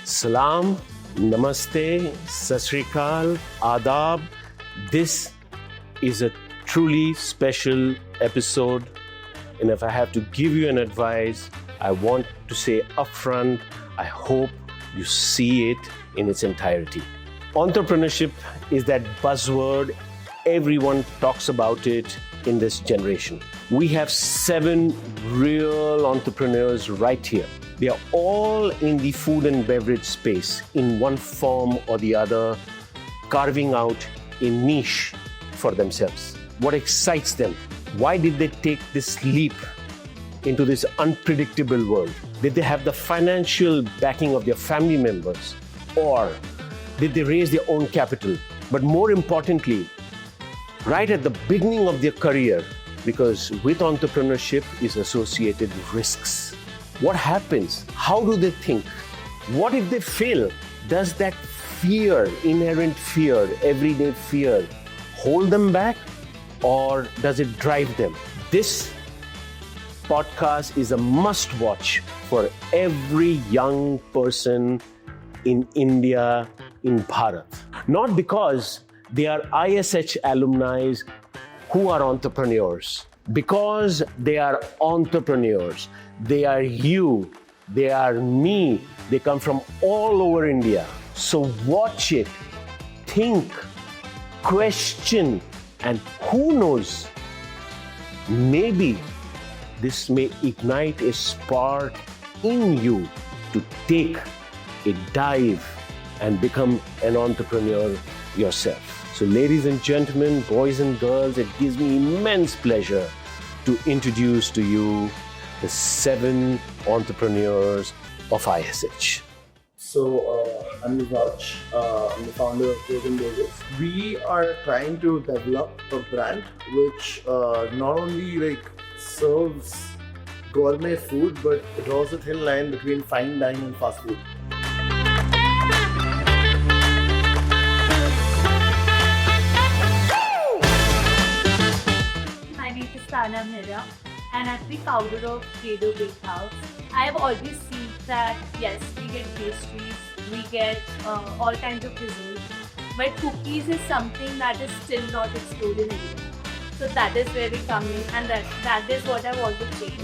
Salam, Namaste, Sat Sri Akal, Adab. This is a truly special episode, and if I have to give you an advice, I want to say upfront, I hope you see it in its entirety. Entrepreneurship is that buzzword. Everyone talks about it in this generation. We have 7 real entrepreneurs right here. They are all in the food and beverage space in one form or the other, carving out a niche for themselves. What excites them? Why did they take this leap into this unpredictable world? Did they have the financial backing of their family members, or did they raise their own capital? But more importantly, right at the beginning of their career, because with entrepreneurship is associated risks. What happens? How do they think? What if they fail? Does that fear, inherent fear, everyday fear, hold them back, or does it drive them? This podcast is a must-watch for every young person in India, in Bharat. Not because they are ISH alumni who are entrepreneurs, because they are entrepreneurs. They are you, they are me, they come from all over India. So watch it, think, question, and who knows, maybe this may ignite a spark in you to take a dive and become an entrepreneur yourself. So ladies and gentlemen, boys and girls, it gives me immense pleasure to introduce to you the 7 entrepreneurs of ISH. So, I'm Raj. I'm the founder of Burgin. We are trying to develop a brand which not only serves gourmet food, but draws a thin line between fine dining and fast food. My name is Tana Mehra, and I'm the founder of Playdough Bakehouse. I've always seen that yes, we get pastries, we get all kinds of desserts, but cookies is something that is still not explored in India. So that is where we come in, and that is what I want to change.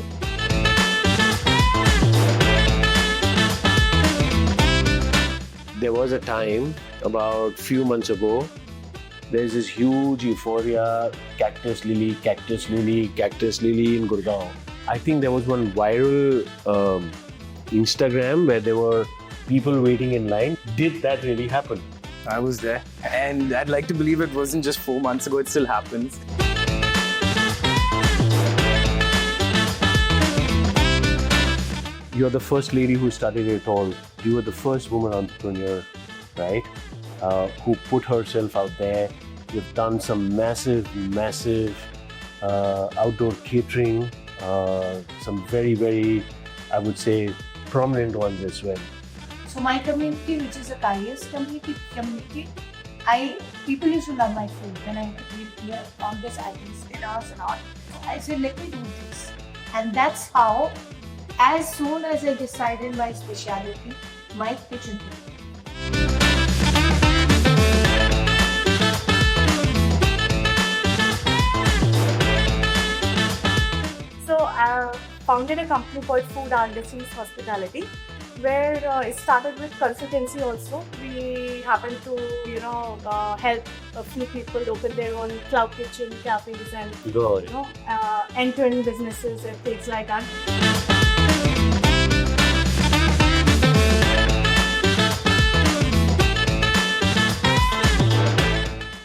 There was a time about few months ago, there's this huge euphoria, Cactus Lily in Gurgaon. I think there was one viral Instagram where there were people waiting in line. Did that really happen? I was there, and I'd like to believe it wasn't just 4 months ago, it still happens. You're the first lady who started it all. You were the first woman entrepreneur, right? Who put herself out there. You've done some massive outdoor catering, some very, I would say, prominent ones as well. So my community, which is a Kai's community, people used to love my food. When I lived here on this island, dinners and all, I said, let me do this. And that's how, as soon as I decided my specialty, my kitchen. So I founded a company called Food Artisans Hospitality, where it started with consultancy also. We happened to, help a few people open their own cloud kitchen, cafes, and end-to-end businesses and things like that.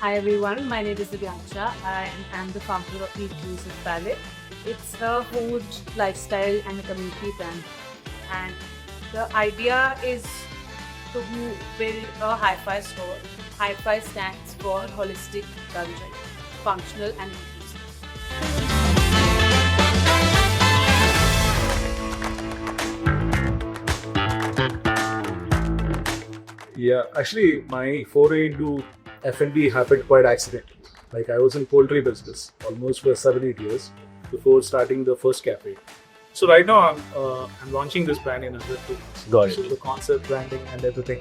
Hi everyone, my name is Divyansha. I am the founder of Realities of Entrepreneurship. It's a food, lifestyle and a community brand. And the idea is to build a hi-fi store. Hi-fi stands for holistic, cultural, functional and inclusive. Yeah, actually, my foray into F&B happened quite accidentally. I was in poultry business almost for 7-8 years before starting the first cafe. So right now I'm launching this brand in another 2 months. Got it. So the concept, branding, and everything.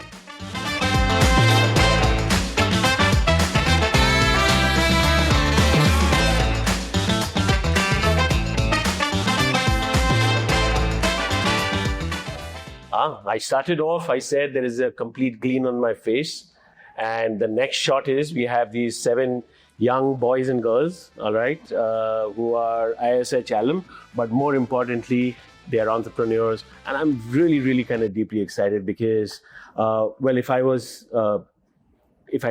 I started off, I said there is a complete gleam on my face. And the next shot is we have these 7 young boys and girls, all right, who are ISH alum, but more importantly, they are entrepreneurs. And I'm really, really kind of deeply excited because, if I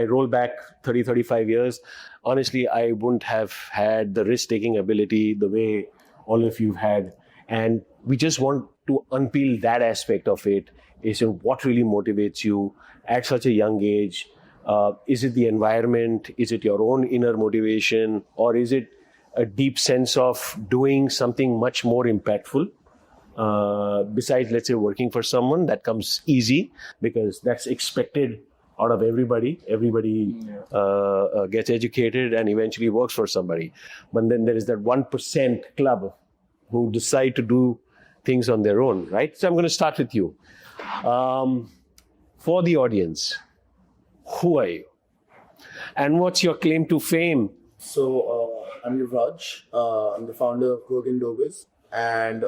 roll back 30, 35 years, honestly, I wouldn't have had the risk-taking ability the way all of you had. And we just want to unpeel that aspect of it. Is what really motivates you at such a young age? Is it the environment? Is it your own inner motivation? Or is it a deep sense of doing something much more impactful? Besides, let's say, working for someone, that comes easy because that's expected out of everybody. Everybody gets educated and eventually works for somebody. But then there is that 1% club who decide to do things on their own, right? So I'm going to start with you. For the audience, who are you? And what's your claim to fame? So I'm Yuvraj. I'm the founder of Burgin, and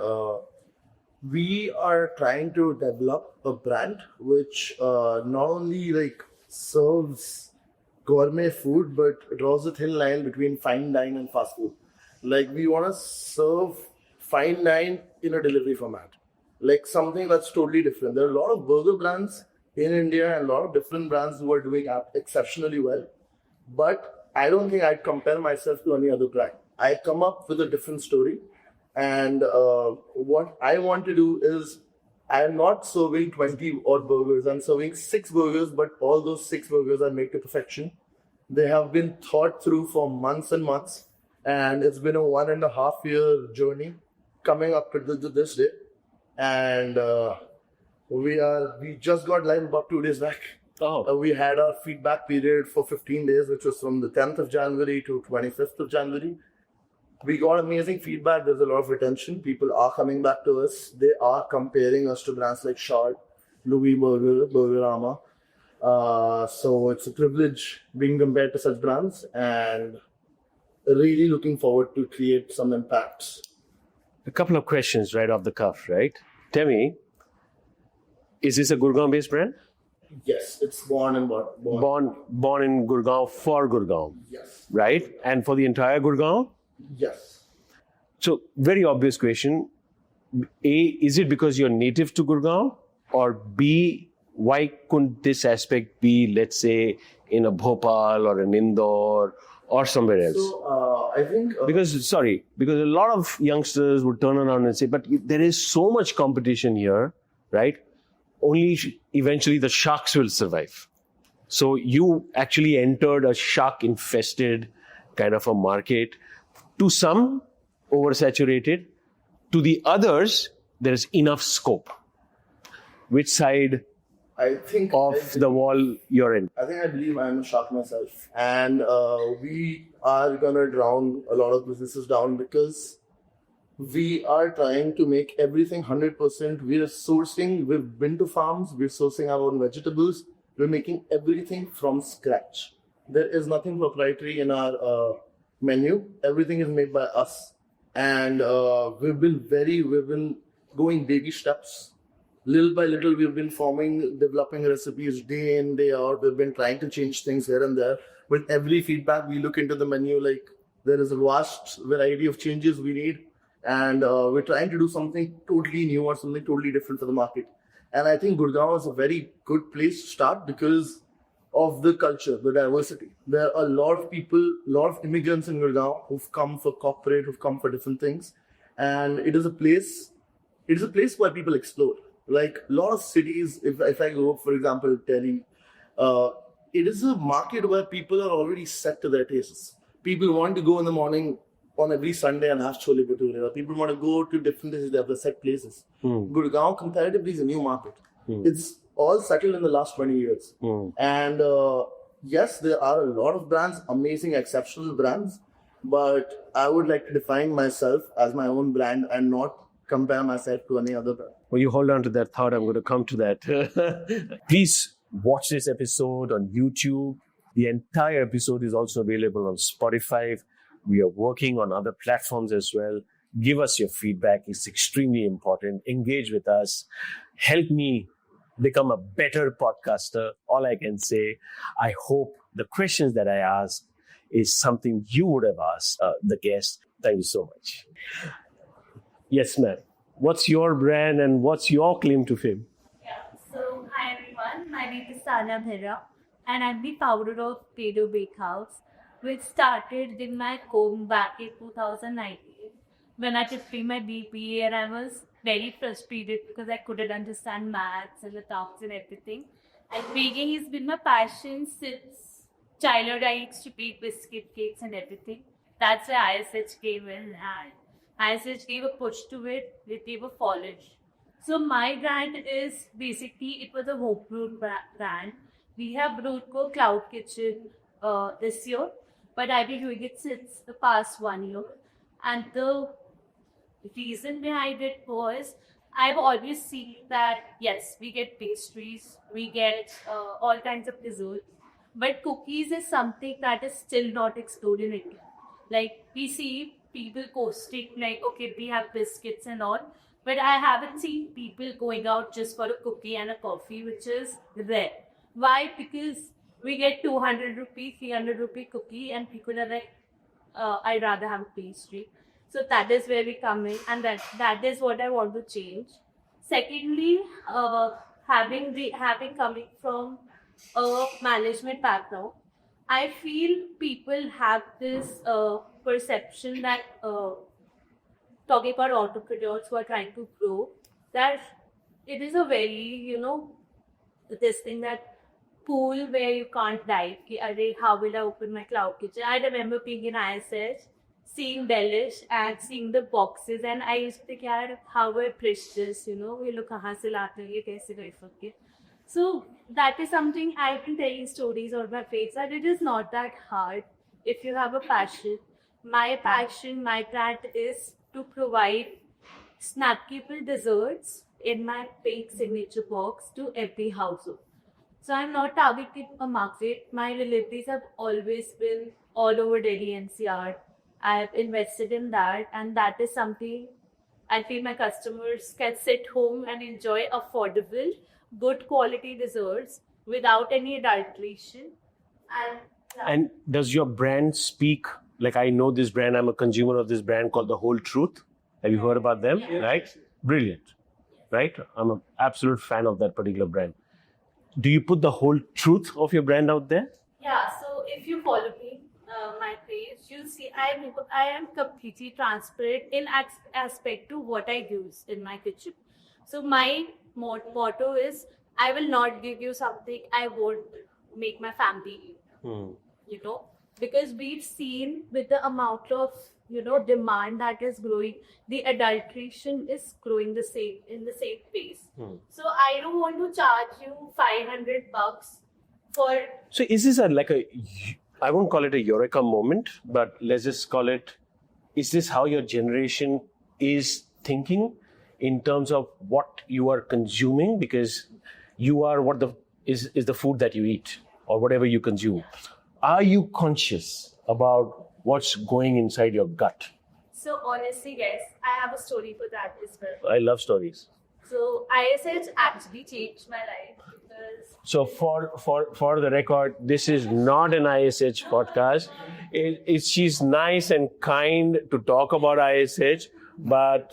we are trying to develop a brand which not only serves gourmet food, but draws a thin line between fine dine and fast food. We want to serve fine dine in a delivery format, something that's totally different. There are a lot of burger brands in India and a lot of different brands who are doing exceptionally well, but I don't think I'd compare myself to any other brand. I come up with a different story, and what I want to do is I'm not serving 20 odd burgers. I'm serving 6 burgers, but all those 6 burgers are made to perfection. They have been thought through for months and months, and it's been a 1.5 year journey coming up to this day. And we just got live about 2 days back. We had our feedback period for 15 days, which was from the 10th of January to 25th of January. We got amazing feedback. There's a lot of retention. People are coming back to us. They are comparing us to brands like Shard, Louis Burger, Burgerama. So it's a privilege being compared to such brands, and really looking forward to create some impact. A couple of questions right off the cuff, right? Tell me, is this a Gurgaon-based brand? Yes, it's born in Gurgaon for Gurgaon. Yes. Right? And for the entire Gurgaon? Yes. So, very obvious question. A, is it because you're native to Gurgaon? Or B, why couldn't this aspect be, let's say, in a Bhopal or an Indore or somewhere else? So, I think... Because a lot of youngsters would turn around and say, but there is so much competition here, right? Only eventually the sharks will survive. So you actually entered a shark-infested kind of a market. To some, oversaturated. To the others, there is enough scope. Which side the wall you're in? I believe I'm a shark myself. And we are going to drown a lot of businesses down because we are trying to make everything 100%. We've been to farms, we're sourcing our own vegetables, we're making everything from scratch. There is nothing proprietary in our menu. Everything is made by us. And we've been going baby steps. Little by little, we've been developing recipes day in, day out. We've been trying to change things here and there. With every feedback, we look into the menu, there is a vast variety of changes we need. And we're trying to do something totally new or something totally different for the market. And I think Gurgaon is a very good place to start because of the culture, the diversity. There are a lot of people, a lot of immigrants in Gurgaon who've come for corporate, who've come for different things. And it is a place where people explore. A lot of cities, if I go, for example, Delhi, it is a market where people are already set to their tastes. People want to go in the morning on every Sunday and have chole bhature. People want to go to different places, they have the set places. Gurgaon comparatively is a new market. It's all settled in the last 20 years. And yes, there are a lot of brands, amazing, exceptional brands, but I would like to define myself as my own brand and not compare myself to any other brand. Well, you hold on to that thought. I'm going to come to that. Please watch this episode on YouTube. The entire episode is also available on Spotify. We are working on other platforms as well. Give us your feedback. It's extremely important. Engage with us. Help me become a better podcaster. All I can say, I hope the questions that I asked is something you would have asked the guest. Thank you so much. Yes, ma'am. What's your brand and what's your claim to fame? So, hi everyone, my name is Sana Bhera and I'm the founder of Playdough Bakehouse, which started in my home back in 2019 when I took my BPA and I was very frustrated because I couldn't understand maths and the terms and everything. And baking has been my passion since childhood. I used to bake biscuit cakes and everything. That's where ISH came in and ISH gave a push to it, they gave a polish. So my brand is basically, it was a home-brewed brand. We have brewed for Cloud Kitchen this year, but I've been doing it since the past 1 year. And the reason behind it was, I've always seen that, yes, we get pastries, we get all kinds of desserts, but cookies is something that is still not explored in India. Like, we see people posting like, okay, we have biscuits and all, but I haven't seen people going out just for a cookie and a coffee, which is rare. Why? Because we get 200 rupee, 300 rupee cookie and people are like, I'd rather have a pastry. So that is where we come in, and that is what I want to change. Secondly, having coming from a management background, I feel people have this perception that talking about entrepreneurs who are trying to grow, that it is a very, this thing that pool where you can't dive. How will I open my cloud kitchen? I remember being in ISH, seeing Delish and seeing the boxes, and I used to think, how I push this, ये लोग कहाँ से लाते हैं, ये कैसे कर. So that is something I've been telling stories on my face, that it is not that hard if you have a passion. My passion, my brand is to provide snackable desserts in my bake signature box to every household. So I'm not targeting a market. My deliveries have always been all over Delhi NCR. I've invested in that, and that is something I feel my customers can sit home and enjoy affordable, good quality desserts without any adulteration. And does your brand speak, like I know this brand, I'm a consumer of this brand called The Whole Truth. Have you heard about them? Yeah. Right? Brilliant. Right? I'm an absolute fan of that particular brand. Do you put the whole truth of your brand out there? Yeah, so if you follow me, my page, you'll see I am completely transparent in aspect to what I use in my kitchen. So my motto is, I will not give you something I won't make my family eat. Because we've seen with the amount of demand that is growing, the adulteration is growing in the same pace. So I don't want to charge you $500 for. So is this I won't call it a eureka moment, but let's just call it, is this how your generation is thinking in terms of what you are consuming? Because you are what is the food that you eat or whatever you consume. Are you conscious about what's going inside your gut? So honestly, yes, I have a story for that as well. I love stories. So ISH actually changed my life because. So for the record, this is not an ISH podcast. She's nice and kind to talk about ISH, but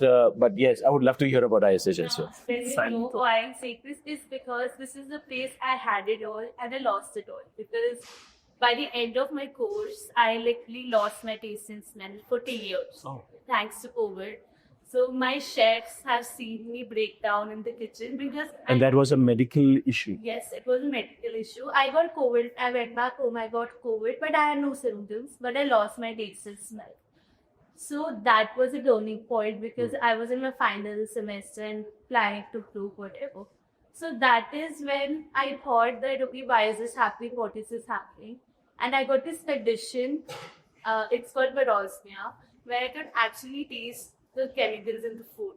yes, I would love to hear about ISH as well. Why I say this is because this is the place I had it all and I lost it all. Because by the end of my course, I literally lost my taste and smell for 2 years, thanks to COVID. So my chefs have seen me break down in the kitchen because. And that was a medical issue. Yes, it was a medical issue. I got COVID. I went back home. I got COVID, but I had no symptoms. But I lost my taste and smell. So that was a turning point because I was in my final semester and planning to do whatever. So that is when I thought that, okay, why is this happening? What is this happening? And I got this addition. It's called Barosmia, where I could actually taste the chemicals in the food.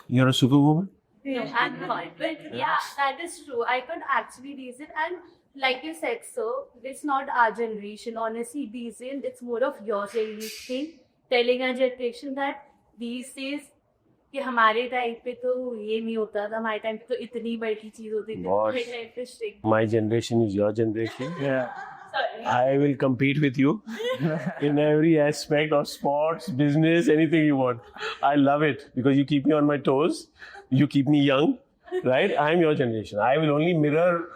You're a superwoman? No, I'm not. But yeah, that is true. I could actually reason. And like you said, so it's not our generation. Honestly, these days, it's more of your generation telling our generation that these days, कि हमारे time पे तो ये नहीं होता था, हमारे time पे तो इतनी बड़ी चीज होती थी, Boss. हमारे टाइम पे strict. My generation is your generation. Yeah. Sorry. I will compete with you in every aspect of sports, business, anything you want. I love it because you keep me on my toes. You keep me young, right? I'm your generation. I will only mirror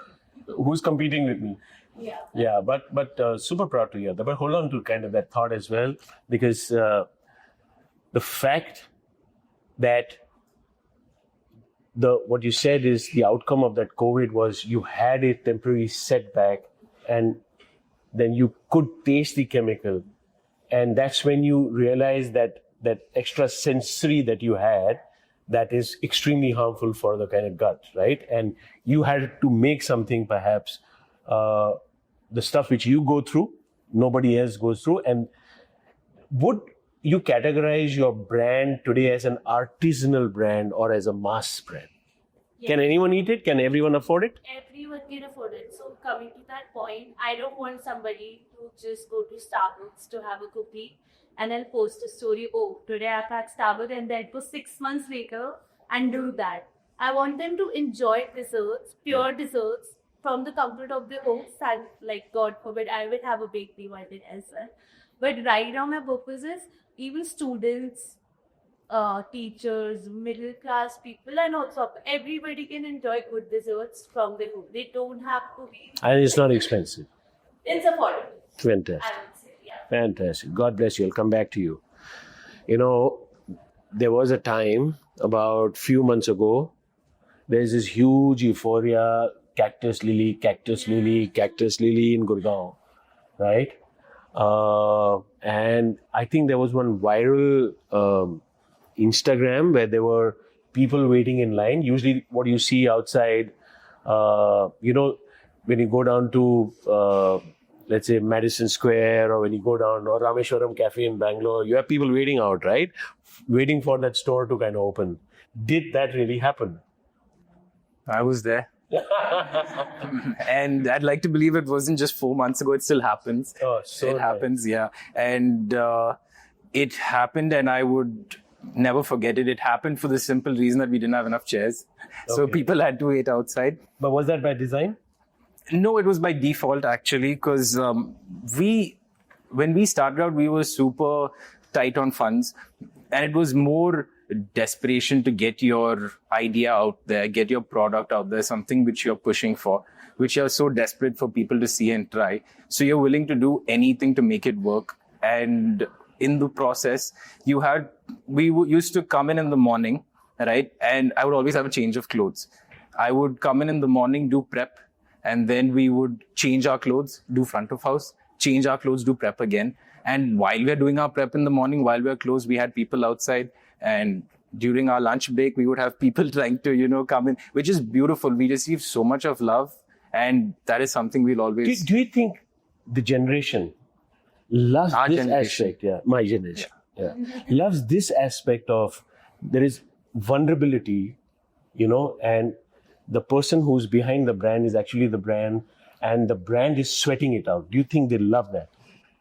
who's competing with me. Yeah. Yeah, but super proud to hear that. But hold on to kind of that thought as well, because the fact that what you said is the outcome of that COVID was you had a temporary setback, and then you could taste the chemical, and that's when you realize that extra sensory that you had that is extremely harmful for the kind of gut, right? And you had to make something, perhaps the stuff which you go through, nobody else goes through. And would you categorize your brand today as an artisanal brand or as a mass brand? Yes. Can anyone eat it? Can everyone afford it? Everyone can afford it. So coming to that point, I don't want somebody to just go to Starbucks to have a cookie and then post a story, oh, today I've had Starbucks, and then go 6 months later and do that. I want them to enjoy desserts, pure desserts, from the comfort of their home. And like, God forbid, I will have a bakery one day as well. But right now my purpose is even students, teachers, middle class people, and also everybody can enjoy good desserts from their home. They don't have to be. And it's not expensive. It's affordable. Fantastic. I would say, yeah. Fantastic. God bless you. I'll come back to you. You know, there was a time about few months ago, there's this huge euphoria, Cactus Lily, Cactus Lily, Cactus Lily in Gurgaon, right? And I think there was one viral Instagram where there were people waiting in line. Usually what you see outside, you know, when you go down to, let's say, Madison Square, or when you go down, or Rameshwaram Cafe in Bangalore, you have people waiting out, right? Waiting for that store to kind of open. Did that really happen? I was there. And I'd like to believe it wasn't just 4 months ago. It still happens. Oh, so it happens, yeah. And it happened, and I would never forget it. It happened for the simple reason that we didn't have enough chairs. So Okay. people had to wait outside. But was that by design? No, it was by default, actually, because when we started out, we were super tight on funds, and it was more desperation to get your idea out there, get your product out there, something which you're pushing for, which you're so desperate for people to see and try. So you're willing to do anything to make it work. And in the process, we used to come in the morning, right? And I would always have a change of clothes. I would come in the morning, do prep, and then we would change our clothes, do front of house, change our clothes, do prep again. And while we're doing our prep in the morning, while we're closed, we had people outside. And during our lunch break, we would have people trying to, come in, which is beautiful. We receive so much of love, and that is something we'll always... Do you think the generation loves Our this generation. aspect? Yeah, my generation. Yeah. Loves this aspect of there is vulnerability, and the person who's behind the brand is actually the brand, and the brand is sweating it out. Do you think they love that?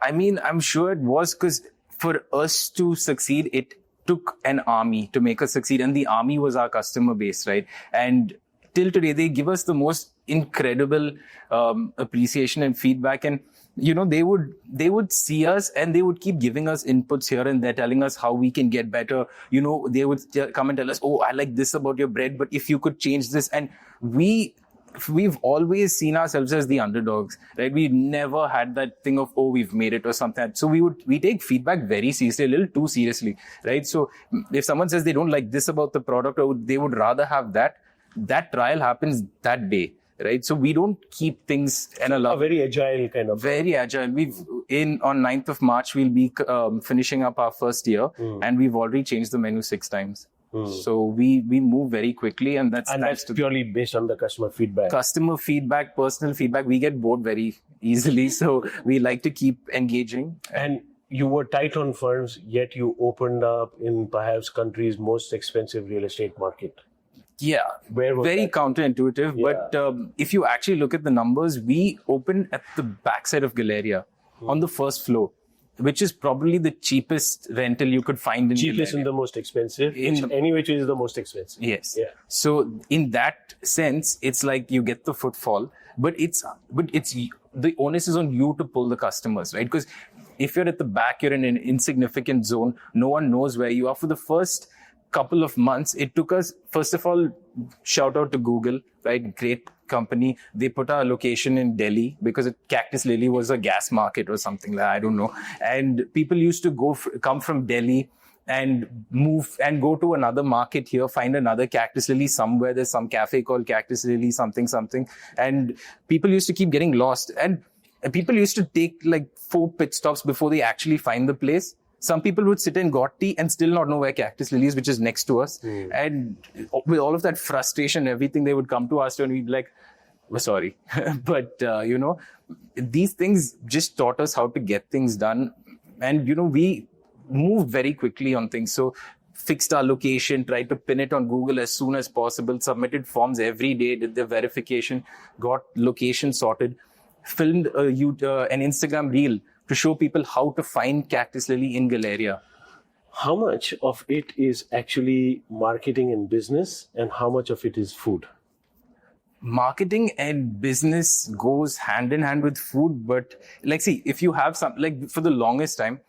I mean, I'm sure it was, because for us to succeed, it took an army to make us succeed. And the army was our customer base, right? And till today, they give us the most incredible appreciation and feedback. And, they would see us and they would keep giving us inputs here and there, telling us how we can get better. They would come and tell us, oh, I like this about your bread, but if you could change this. And we've always seen ourselves as the underdogs, right? We never had that thing of, oh, we've made it or something. So we take feedback very seriously, a little too seriously, right? So if someone says they don't like this about the product, or they would rather have that trial happens that day, right? So we don't keep things in a lot. Very agile kind of. Very agile. On 9th of March, we'll be finishing up our first year, and we've already changed the menu 6 times. So we move very quickly, and that's purely based on the customer feedback. Customer feedback, personal feedback. We get bored very easily, so we like to keep engaging. And you were tight on funds, yet you opened up in perhaps country's most expensive real estate market. Yeah, Where was very that? counterintuitive. Yeah. But if you actually look at the numbers, we opened at the backside of Galleria on the first floor, which is probably the cheapest rental you could find in Cheapest Galleria. and the most expensive. In- Anyway, which is the most expensive. Yes. Yeah. So in that sense, it's like you get the footfall, but it's the onus is on you to pull the customers, right? Because if you're at the back, you're in an insignificant zone. No one knows where you are. For the first couple of months, it took us, first of all, shout out to Google, right? Great company. They put our location in Delhi because Cactus Lily was a gas market or something like that. I don't know. And people used to come from Delhi and move and go to another market here, find another Cactus Lily somewhere. There's some cafe called Cactus Lily, something. And people used to keep getting lost. And people used to take like 4 pit stops before they actually find the place. Some people would sit in Gotti and still not know where Cactus Lily is, which is next to us. And with all of that frustration and everything, they would come to us and we'd be like, we're sorry. But, these things just taught us how to get things done. And, we moved very quickly on things. So fixed our location, tried to pin it on Google as soon as possible, submitted forms every day, did the verification, got location sorted, filmed an Instagram reel to show people how to find Cactus Lily in Galleria. How much of it is actually marketing and business, and how much of it is food? Marketing and business goes hand in hand with food, but if you have for the longest time,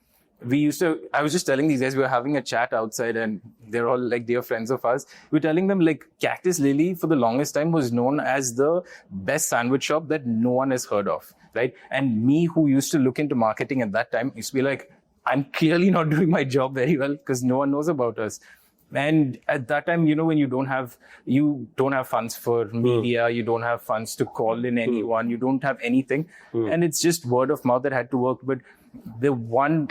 I was just telling these guys, we were having a chat outside and they're all like dear friends of ours. We're telling them Cactus Lily for the longest time was known as the best sandwich shop that no one has heard of, right? And me, who used to look into marketing at that time, used to be like, I'm clearly not doing my job very well because no one knows about us. And at that time, when you don't have funds for media, you don't have funds to call in anyone, you don't have anything. And it's just word of mouth that had to work. But the one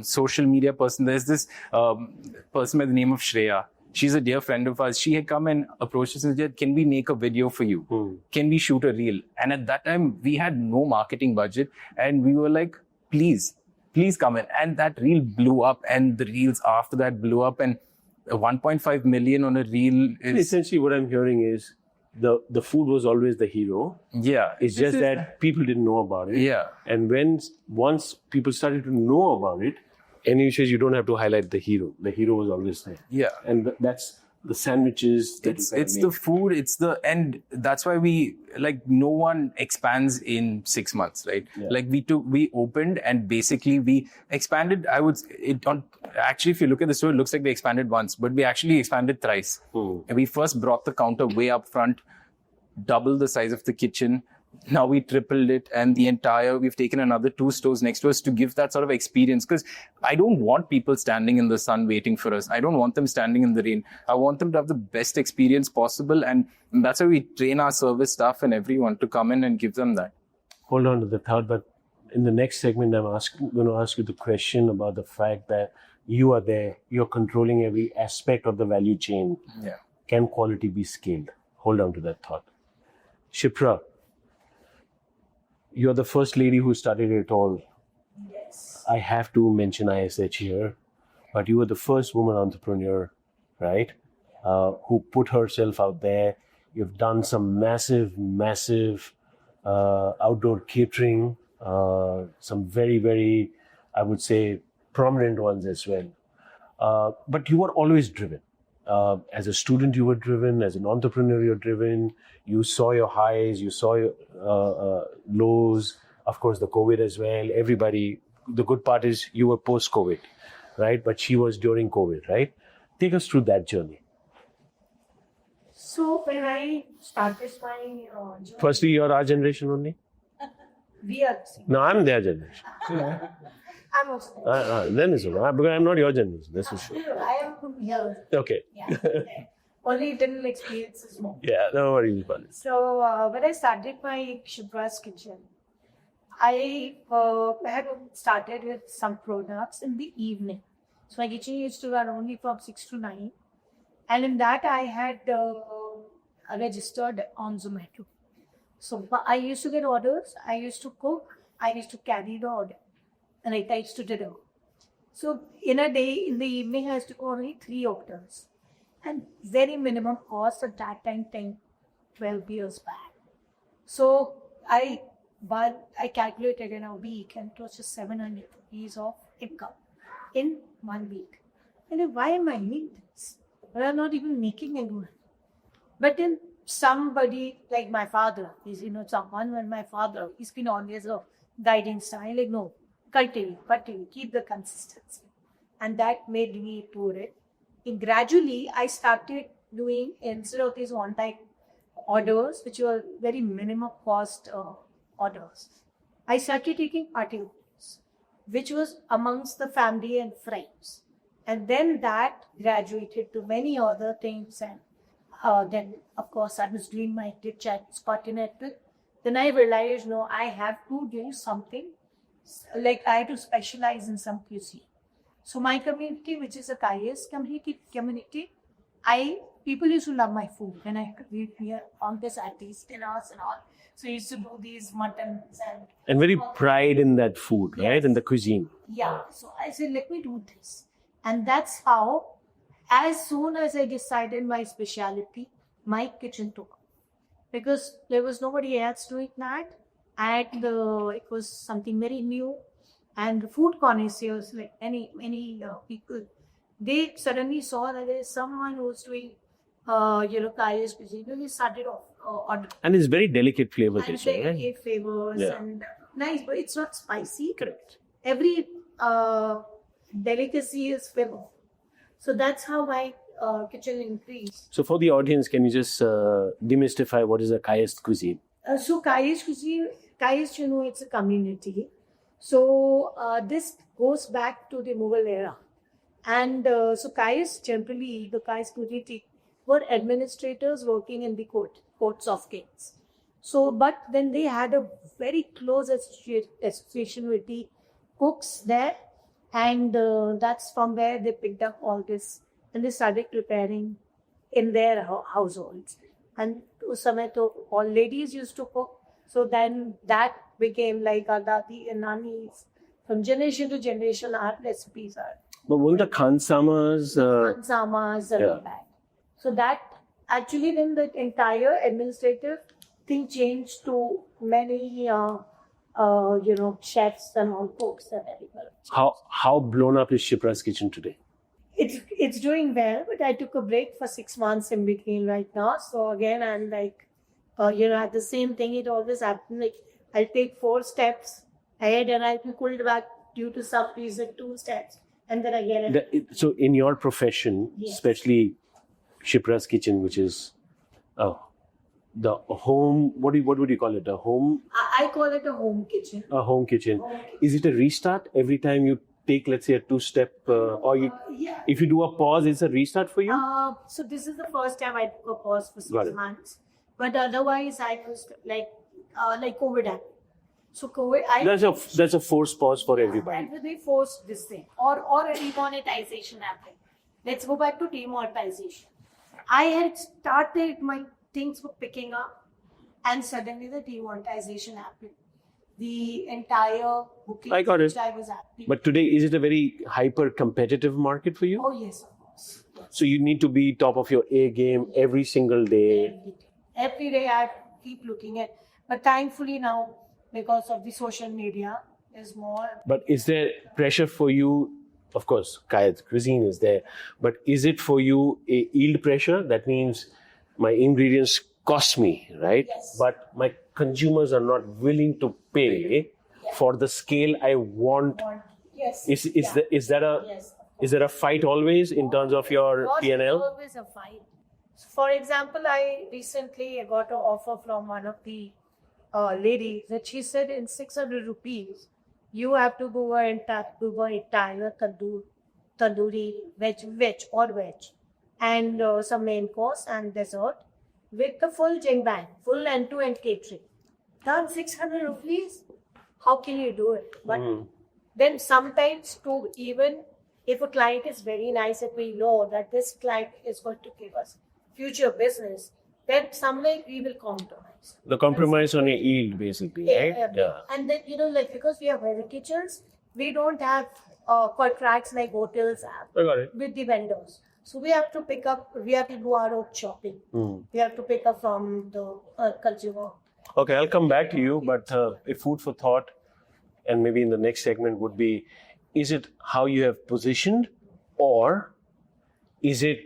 social media person, there's this person by the name of Shreya. She's a dear friend of ours. She had come and approached us and said, can we make a video for you? Can we shoot a reel? And at that time, we had no marketing budget. And we were like, please come in. And that reel blew up. And the reels after that blew up. And 1.5 million on a reel is... Essentially, what I'm hearing is the food was always the hero. Yeah. It's just that people didn't know about it. Yeah. And once people started to know about it, and you says you don't have to highlight the hero. The hero was always there. Yeah. And that's the sandwiches. It's the food. And that's why no one expands in 6 months, right? Yeah. We opened and basically we expanded. Actually, if you look at the store, it looks like we expanded once, but we actually expanded thrice. And we first brought the counter way up front, double the size of the kitchen. Now we tripled it, and we've taken another 2 stores next to us to give that sort of experience. Because I don't want people standing in the sun waiting for us. I don't want them standing in the rain. I want them to have the best experience possible. And that's why we train our service staff and everyone to come in and give them that. Hold on to the thought, but in the next segment, I'm going to ask you the question about the fact that you are there, you're controlling every aspect of the value chain. Yeah. Can quality be scaled? Hold on to that thought. Shipra, you're the first lady who started it all. Yes. I have to mention ISH here, but you were the first woman entrepreneur, right? Who put herself out there. You've done some massive outdoor catering, some very, very, I would say, prominent ones as well. But you were always driven. As a student, you were driven. As an entrepreneur, you're driven. You saw your highs, you saw your lows. Of course, the COVID as well. Everybody, the good part is you were post-COVID, right? But she was during COVID, right? Take us through that journey. So when I started my journey, Firstly, you're our generation only? we are the same. No, I'm their generation. I'm also. Then it's okay. Because I'm not your generation, that's for sure. I am from here. Okay. Yeah. Only internal experiences more. Yeah, no worries about it. So when I started my Shipra's kitchen, I had started with some products in the evening. So my kitchen used to run only from 6 to 9. And in that I had registered on Zomato. So I used to get orders, I used to cook, I used to carry the order. and I used to deliver. So in a day, in the evening, I used to go only 3 orders. And very minimum cost at that time, 10, 12 years back. So I calculated in a week, and it was just 700 rupees of income in 1 week. And then, why am I doing this? But I'm not even making any money. But then somebody like my father, is someone when my father, he's been always a guiding star. Like, no, continue, keep the consistency. And that made me pour it. And gradually, I started doing, instead of these one-time orders, which were very minimum cost orders, I started taking party orders, which was amongst the family and friends. And then that graduated to many other things. And then, of course, I was doing my Cactus Lily. Then I realized, no, I have to do something. Like, I have to specialize in some cuisine. So my community, which is a Kai's community, people used to love my food. When I live here on this artist dinners and all. So I used to do these muttons And very pride in that food, right? Yes. In the cuisine. Yeah. So I said, let me do this. And that's how, as soon as I decided my specialty, my kitchen took off. Because there was nobody else doing that. And it was something very new. And the food connoisseurs, like many people, they suddenly saw that there is someone who was doing, Kai's cuisine. They started off ordering. And it's very delicate flavor, And kitchen, right? delicate flavors and nice, but it's not spicy. Correct. Every delicacy is flavor. So that's how my kitchen increased. So for the audience, can you just demystify what is a Kai's cuisine? So Kai's cuisine, it's a community. So this goes back to the Mughal era. And so Kai's generally, the Kai's community were administrators working in the courts of kings. So, but then they had a very close association with the cooks there. And that's from where they picked up all this. And they started preparing in their households. And all ladies used to cook. So then that became like our dadi and nanis. From generation to generation, our recipes are. But won't the khansamas... Khansamas are back. So that actually then the entire administrative thing changed to many, chefs and all cooks and everybody. How blown up is Shipra's kitchen today? It's doing well, but I took a break for 6 months in between right now. So again, I'm like, at the same thing, it always happens. Like, I'll take 4 steps ahead and I'll be pulled back due to some reason, 2 steps. And then again. So in your profession, Yes. especially Shipra's kitchen, which is the home, what would you call it? A home? I call it a home kitchen. A home kitchen. Home kitchen. Is it a restart every time you take, let's say, a 2-step, or you, Yeah. if you do a pause, it's a restart for you? So this is the first time I took a pause for Got 6 it. months. But otherwise, I was like COVID happened. So COVID, That's a forced pause for everybody. they forced this thing. Or a demonetization happened. Let's go back to demonetization. I had started, my things were picking up, and suddenly the demonetization happened. The entire booking I got it. which I was happy. But today, is it a very hyper competitive market for you? Oh yes, of course. Yes. So you need to be top of your A game every single day. Every day I keep looking at, but thankfully now, because of the social media, there's more. But is there pressure for you? Of course, Kai's cuisine is there. But is it for you a yield pressure? That means my ingredients cost me, right? Yes. But my consumers are not willing to pay for the scale I want. Yes. Is there a fight always in terms of your Not P&L? always a fight. For example, I recently got an offer from one of the ladies that she said in 600 rupees, you have to go and do an entire tandoori, veg or veg, and some main course and dessert with the full jing-bang, full end-to-end catering. Done 600 rupees, how can you do it? But then sometimes too, even if a client is very nice and we know that this client is going to give us future business, then somewhere we will compromise. The compromise on your yield, basically, right? Yeah. And then, because we have very kitchens, We don't have contracts like hotels have I got it. with the vendors. So we have to do our own shopping. We have to pick up from the consumer. Okay, I'll come back to you, but a food for thought, and maybe in the next segment would be, is it how you have positioned, or is it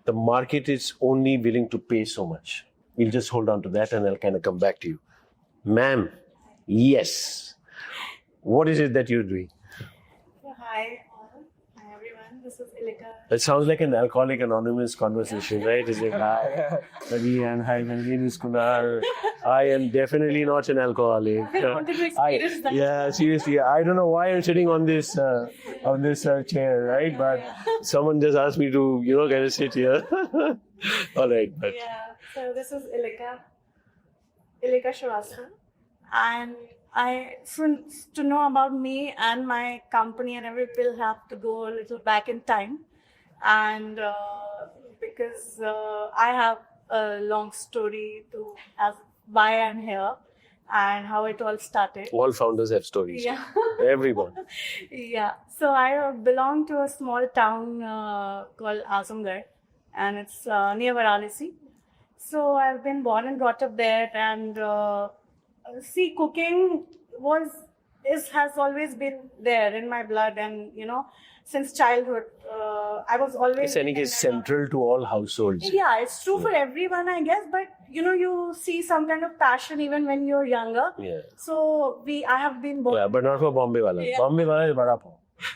the market is only willing to pay so much? We'll just hold on to that and I'll kind of come back to you. Ma'am, yes. What is it that you're doing? Hi everyone. This is Ilika. It sounds like an Alcoholic Anonymous conversation, right? Is it hi, and hi, my name is Kunal. I am definitely not an alcoholic. I wanted to experience that. Yeah, seriously, I don't know why I'm sitting on this chair, right? But someone just asked me to, kind of sit here. All right, but Yeah. So this is Ilika Shrivastava, and to know about me and my company and everything, we'll have to go a little back in time, and because I have a long story to as why I'm here and how it all started. all founders have stories. Yeah. Everyone. Yeah. So I belong to a small town called Azamgarh, and it's near Varanasi. So I've been born and brought up there, and cooking has always been there in my blood, and since childhood, I was always. It's is central to all households. Yeah, it's true for everyone, I guess. But you see some kind of passion even when you're younger. Yeah. So I have been born. Yeah, but not for Bombay wala. Yeah. Bombay wala is vada pav.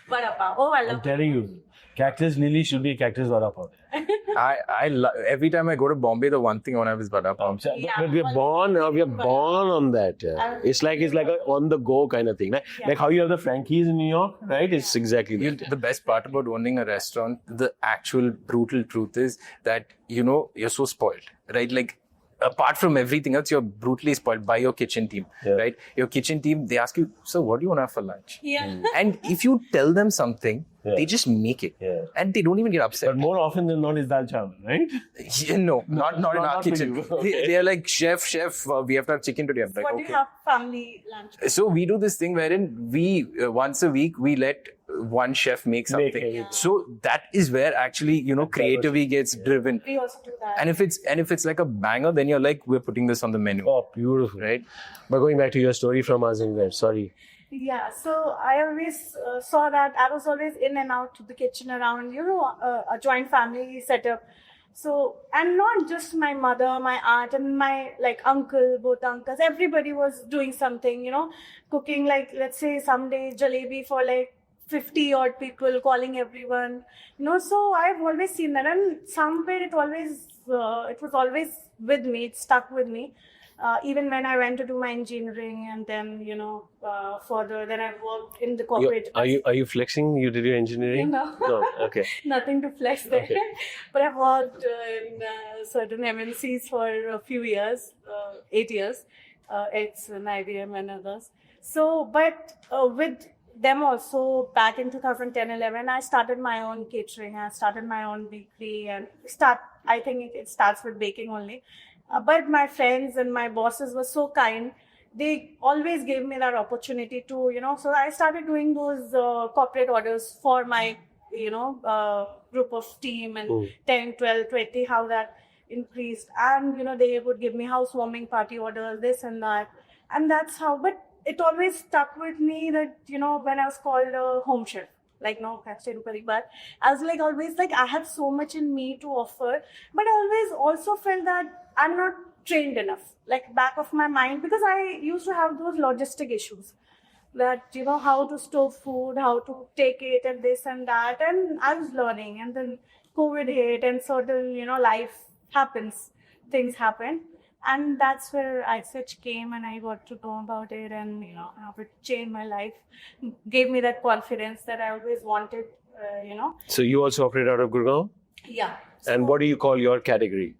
Vada pav. Oh, I I'm love. telling you, Cactus Lily should be Cactus vada pav. Every time I go to Bombay, the one thing I want to have is vada pav. Yeah. But we are born on that. It's like a on the go kind of thing. Like how you have the Frankies in New York, right? It's exactly that. The best part about owning a restaurant, the actual brutal truth is that, you're so spoiled, right? Like, apart from everything else, you're brutally spoiled by your kitchen team, right? Your kitchen team, they ask you, so what do you want to have for lunch? Yeah. And if you tell them something, they just make it. Yeah. And they don't even get upset. But more often than not, is dal chawal, right? Yeah, no, not in our Not for kitchen. you. Okay. They are like, chef, we have to have chicken today. I'm like, What do you have family lunch? So we do this thing wherein we once a week we let one chef make something. it. So that is where actually creativity gets driven. We also do that. And if it's like a banger, then you're like, we're putting this on the menu, Oh, beautiful. right? But going back to your story from Azamgarh, sorry. Yeah, so I always saw that I was always in and out to the kitchen around, a joint family setup. So, and not just my mother, my aunt, and my uncle, both uncles, everybody was doing something, cooking let's say someday jalebi for 50 odd people, calling everyone, so I've always seen that, and somewhere it was always with me, it stuck with me. Even when I went to do my engineering, and then further, then I worked in the corporate. Are you flexing? You did your engineering? No. No. Okay. Nothing to flex there. Okay. But I've worked in certain MNCs for a few years, 8 years. It's an IBM and others. So, but with them also, back in 2010-11, I started my own catering. I started my own bakery, and I think it starts with baking only. But my friends and my bosses were so kind. They always gave me that opportunity to, so I started doing those corporate orders for my, group of team, and 10, 12, 20, how that increased. And, they would give me housewarming party orders, this and that. And that's how, but it always stuck with me that, when I was called a home chef. No, but I was always I have so much in me to offer, but I always also felt that I'm not trained enough, back of my mind, because I used to have those logistic issues that, how to store food, how to take it, and this and that, and I was learning, and then COVID hit, and certain, life happens, things happen. And that's where iSwitch came, and I got to know about it, and how it changed my life, gave me that confidence that I always wanted, So you also operate out of Gurgaon? Yeah. And what do you call your category?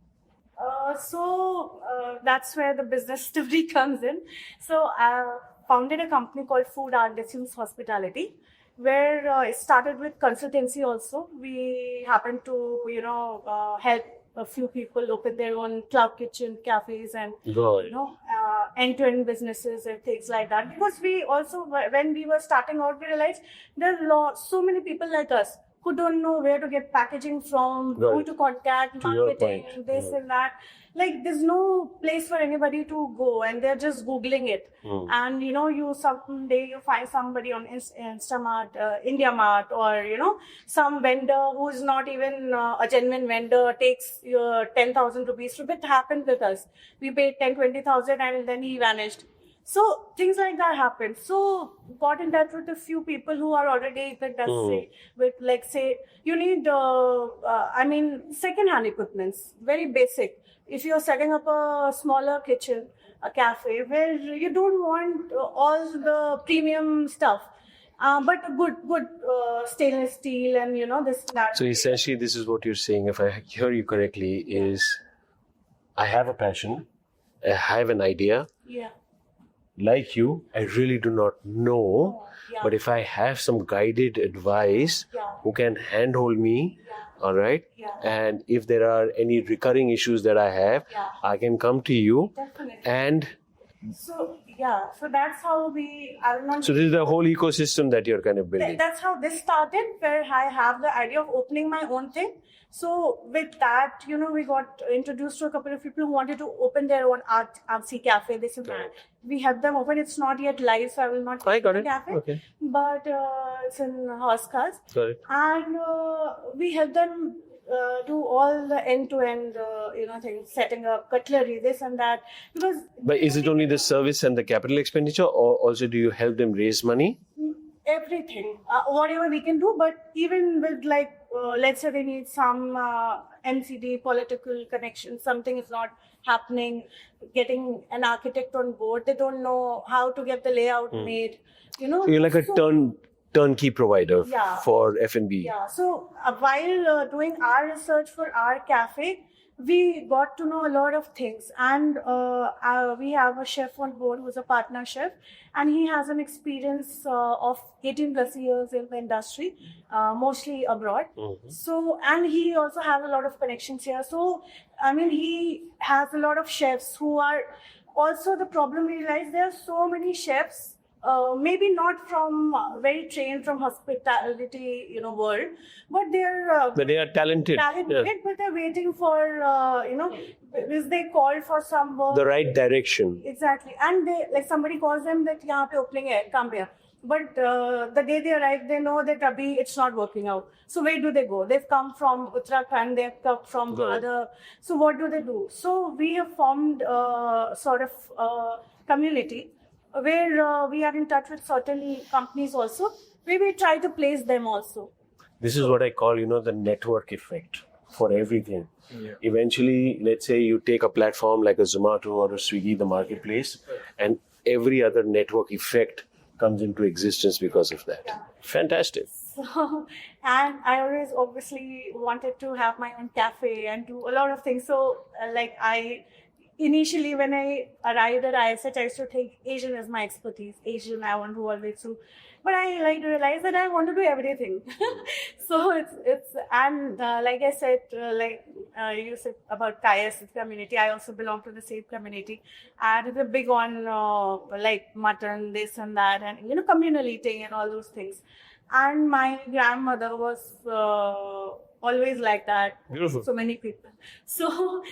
So that's where the business story comes in. So I founded a company called Food Artisans Hospitality, where it started with consultancy also. We happened to, help a few people open their own cloud kitchen cafes and Right. end-to-end businesses and things like that. Because we also, when we were starting out, we realized there are so many people like us who don't know where to get packaging from, who Right. to contact, To your marketing, point. this and that. Like, there's no place for anybody to go, and they're just Googling it. And, you someday you find somebody on Instamart, IndiaMart, or, some vendor who's not even a genuine vendor takes your 10,000 rupees. It happened with us. We paid 10,000-20,000 and then he vanished. So things like that happen. So got in touch with a few people who are already in the industry with, like, say, you need, second-hand equipments, very basic. If you're setting up a smaller kitchen, a cafe, where you don't want all the premium stuff, but good stainless steel and, this and that. So essentially, this is what you're saying, if I hear you correctly, is I have a passion, I have an idea. Yeah. Like you, I really do not know, Yeah. but if I have some guided advice who can handhold me, all right, and if there are any recurring issues that I have, I can come to you. Definitely. And So that's how so this is the whole ecosystem that you're kind of building. That's how this started, where I have the idea of opening my own thing. So with that, we got introduced to a couple of people who wanted to open their own artsy cafe. This and that. We helped them open. It's not yet live, so I will not I got the it. cafe. Okay. But it's in Horsecars. Got it. And we helped them do all the end-to-end, things, setting up cutlery, this and that. Because But is it only the service and the capital expenditure, or also do you help them raise money? everything, whatever we can do, but even with, like, let's say they need some MCD political connection, something is not happening, getting an architect on board, they don't know how to get the layout made, So you're like a turnkey provider for F&B. Yeah, so while doing our research for our cafe, we got to know a lot of things, and we have a chef on board who's a partner chef, and he has an experience of 18 plus years in the industry, mostly abroad. So, and he also has a lot of connections here. So, he has a lot of chefs who are also, the problem we realize, there are so many chefs, maybe not from very trained from hospitality, world, but they're But they are talented. but they're waiting for, because they called for some work. The right direction. Exactly. And they, like, somebody calls them that, yahan pe opening hai, come here. But the day they arrive, they know that it's not working out. So where do they go? They've come from Uttarakhand, they've come from other. So what do they do? So we have formed sort of community where we are in touch with certain companies also, where we try to place them also. This is what I call, the network effect for everything. Yeah. Eventually, let's say you take a platform like a Zomato or a Swiggy, the marketplace, and every other network effect comes into existence because of that. Yeah. Fantastic. So, and I always obviously wanted to have my own cafe and do a lot of things. So, initially, when I arrived at ISH, I used to think Asian is my expertise. Asian, I want to always do. But I realized that I want to do everything. So like I said, you said about Kayas community, I also belong to the same community. And it's a big on like mutton, this and that, and communal eating and all those things. And my grandmother was always like that. Beautiful. So many people. So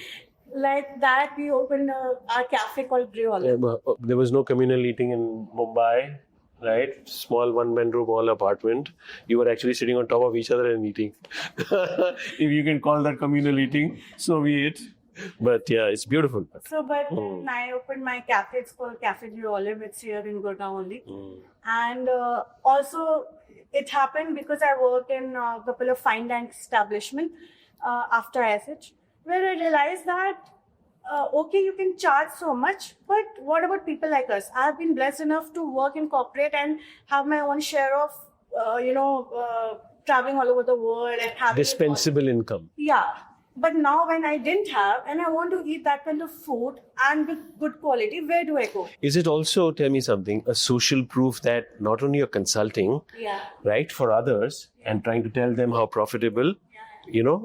like that, we opened our cafe called Realities. There was no communal eating in Mumbai, right? Small one-bedroom all apartment. You were actually sitting on top of each other and eating. If you can call that communal eating, so be it. But yeah, it's beautiful. So, but then I opened my cafe. It's called Cafe Olive. It's here in Gurgaon only. And also, it happened because I worked in a couple of fine dining establishments after ISH, where I realized that, okay, you can charge so much, but what about people like us? I've been blessed enough to work in corporate and have my own share of, traveling all over the world and having dispensable income. Yeah. But now when I didn't have, and I want to eat that kind of food and with good quality, where do I go? Is it also, tell me something, a social proof that not only you're consulting, right, for others and trying to tell them how profitable,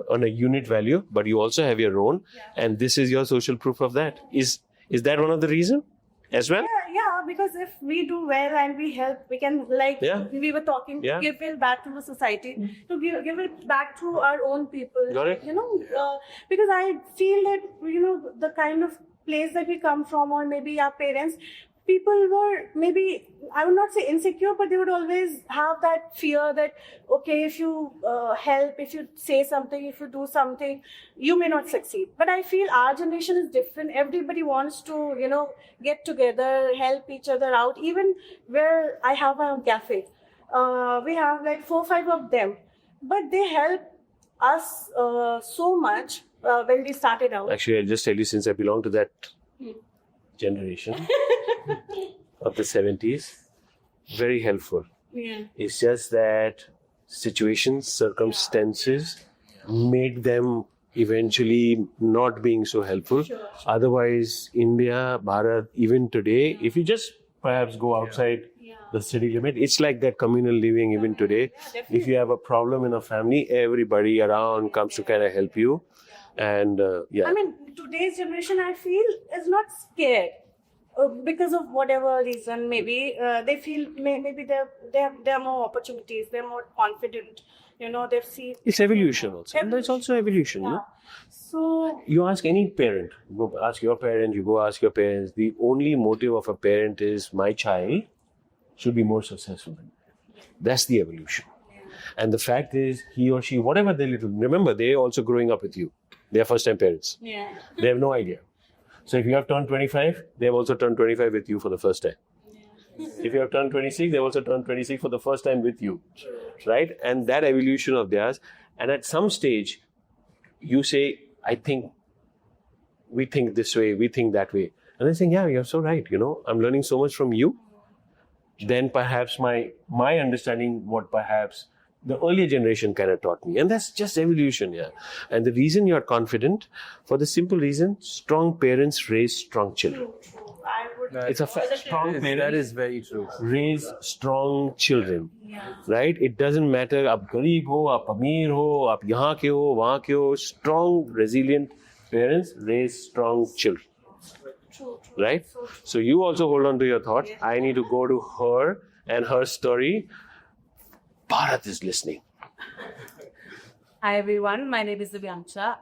on a unit value, but you also have your own, and this is your social proof of that. Is that one of the reasons as well? Yeah, because if we do well and we help, we can, like we were talking, give it back to the society, to give it back to our own people. Got it. Because I feel that, the kind of place that we come from, or maybe our parents, people were maybe, I would not say insecure, but they would always have that fear that, okay, if you help, if you say something, if you do something, you may not succeed. But I feel our generation is different. Everybody wants to, get together, help each other out. Even where I have my own cafe, we have like 4-5 of them, but they help us so much when we started out. Actually, I'll just tell you, since I belong to that generation of the 70s, very helpful. Yeah. It's just that situations, circumstances made them eventually not being so helpful. Otherwise, India, Bharat, even today, if you just perhaps go outside the city limit, it's like that communal living even today. If you have a problem in a family, everybody around comes to kind of help you. And I mean, today's generation, I feel, is not scared because of whatever reason. Maybe they feel maybe they have more opportunities. They're more confident. They've seen. It's evolution also. And there's also evolution. Yeah. So you ask any parent. You go ask your parent. You go ask your parents. The only motive of a parent is my child should be more successful than me. That's the evolution. And the fact is, he or she, whatever they little, remember, they're also growing up with you. They are first-time parents. Yeah. They have no idea. So if you have turned 25, they have also turned 25 with you for the first time. If you have turned 26, they've also turned 26 for the first time with you. Right? And that evolution of theirs. And at some stage, you say, I think, we think this way, we think that way. And they're saying, yeah, you're so right. I'm learning so much from you. Then perhaps my understanding what perhaps the earlier generation kind of taught me. And that's just evolution, And the reason you're confident, for the simple reason, strong parents raise strong children. It's a fact. Strong parents that is very true. raise strong children. Right? It doesn't matter, आप गरीब हो, आप अमीर हो, आप यहाँ के हो, वहाँ के हो. Strong, resilient parents raise strong children. Right? So you also hold on to your thought. I need to go to her and her story. Bharat is listening. Hi everyone, my name is Divyansha.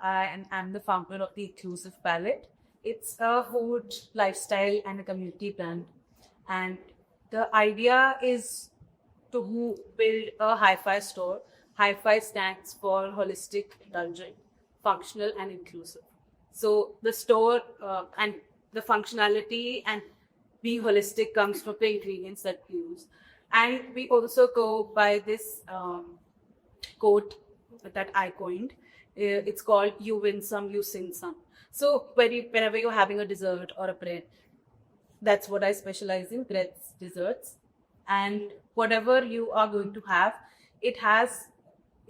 I'm the founder of the Inclusive Palette. It's a food, lifestyle and a community brand. And the idea is to build a hi-fi store. Hi-fi stands for holistic, indulgent, functional and inclusive. So the store and the functionality and being holistic comes from the ingredients that we use. And we also go by this quote that I coined. It's called, you win some, you sing some. So whenever you're having a dessert or a bread, that's what I specialize in, breads, desserts. And whatever you are going to have, it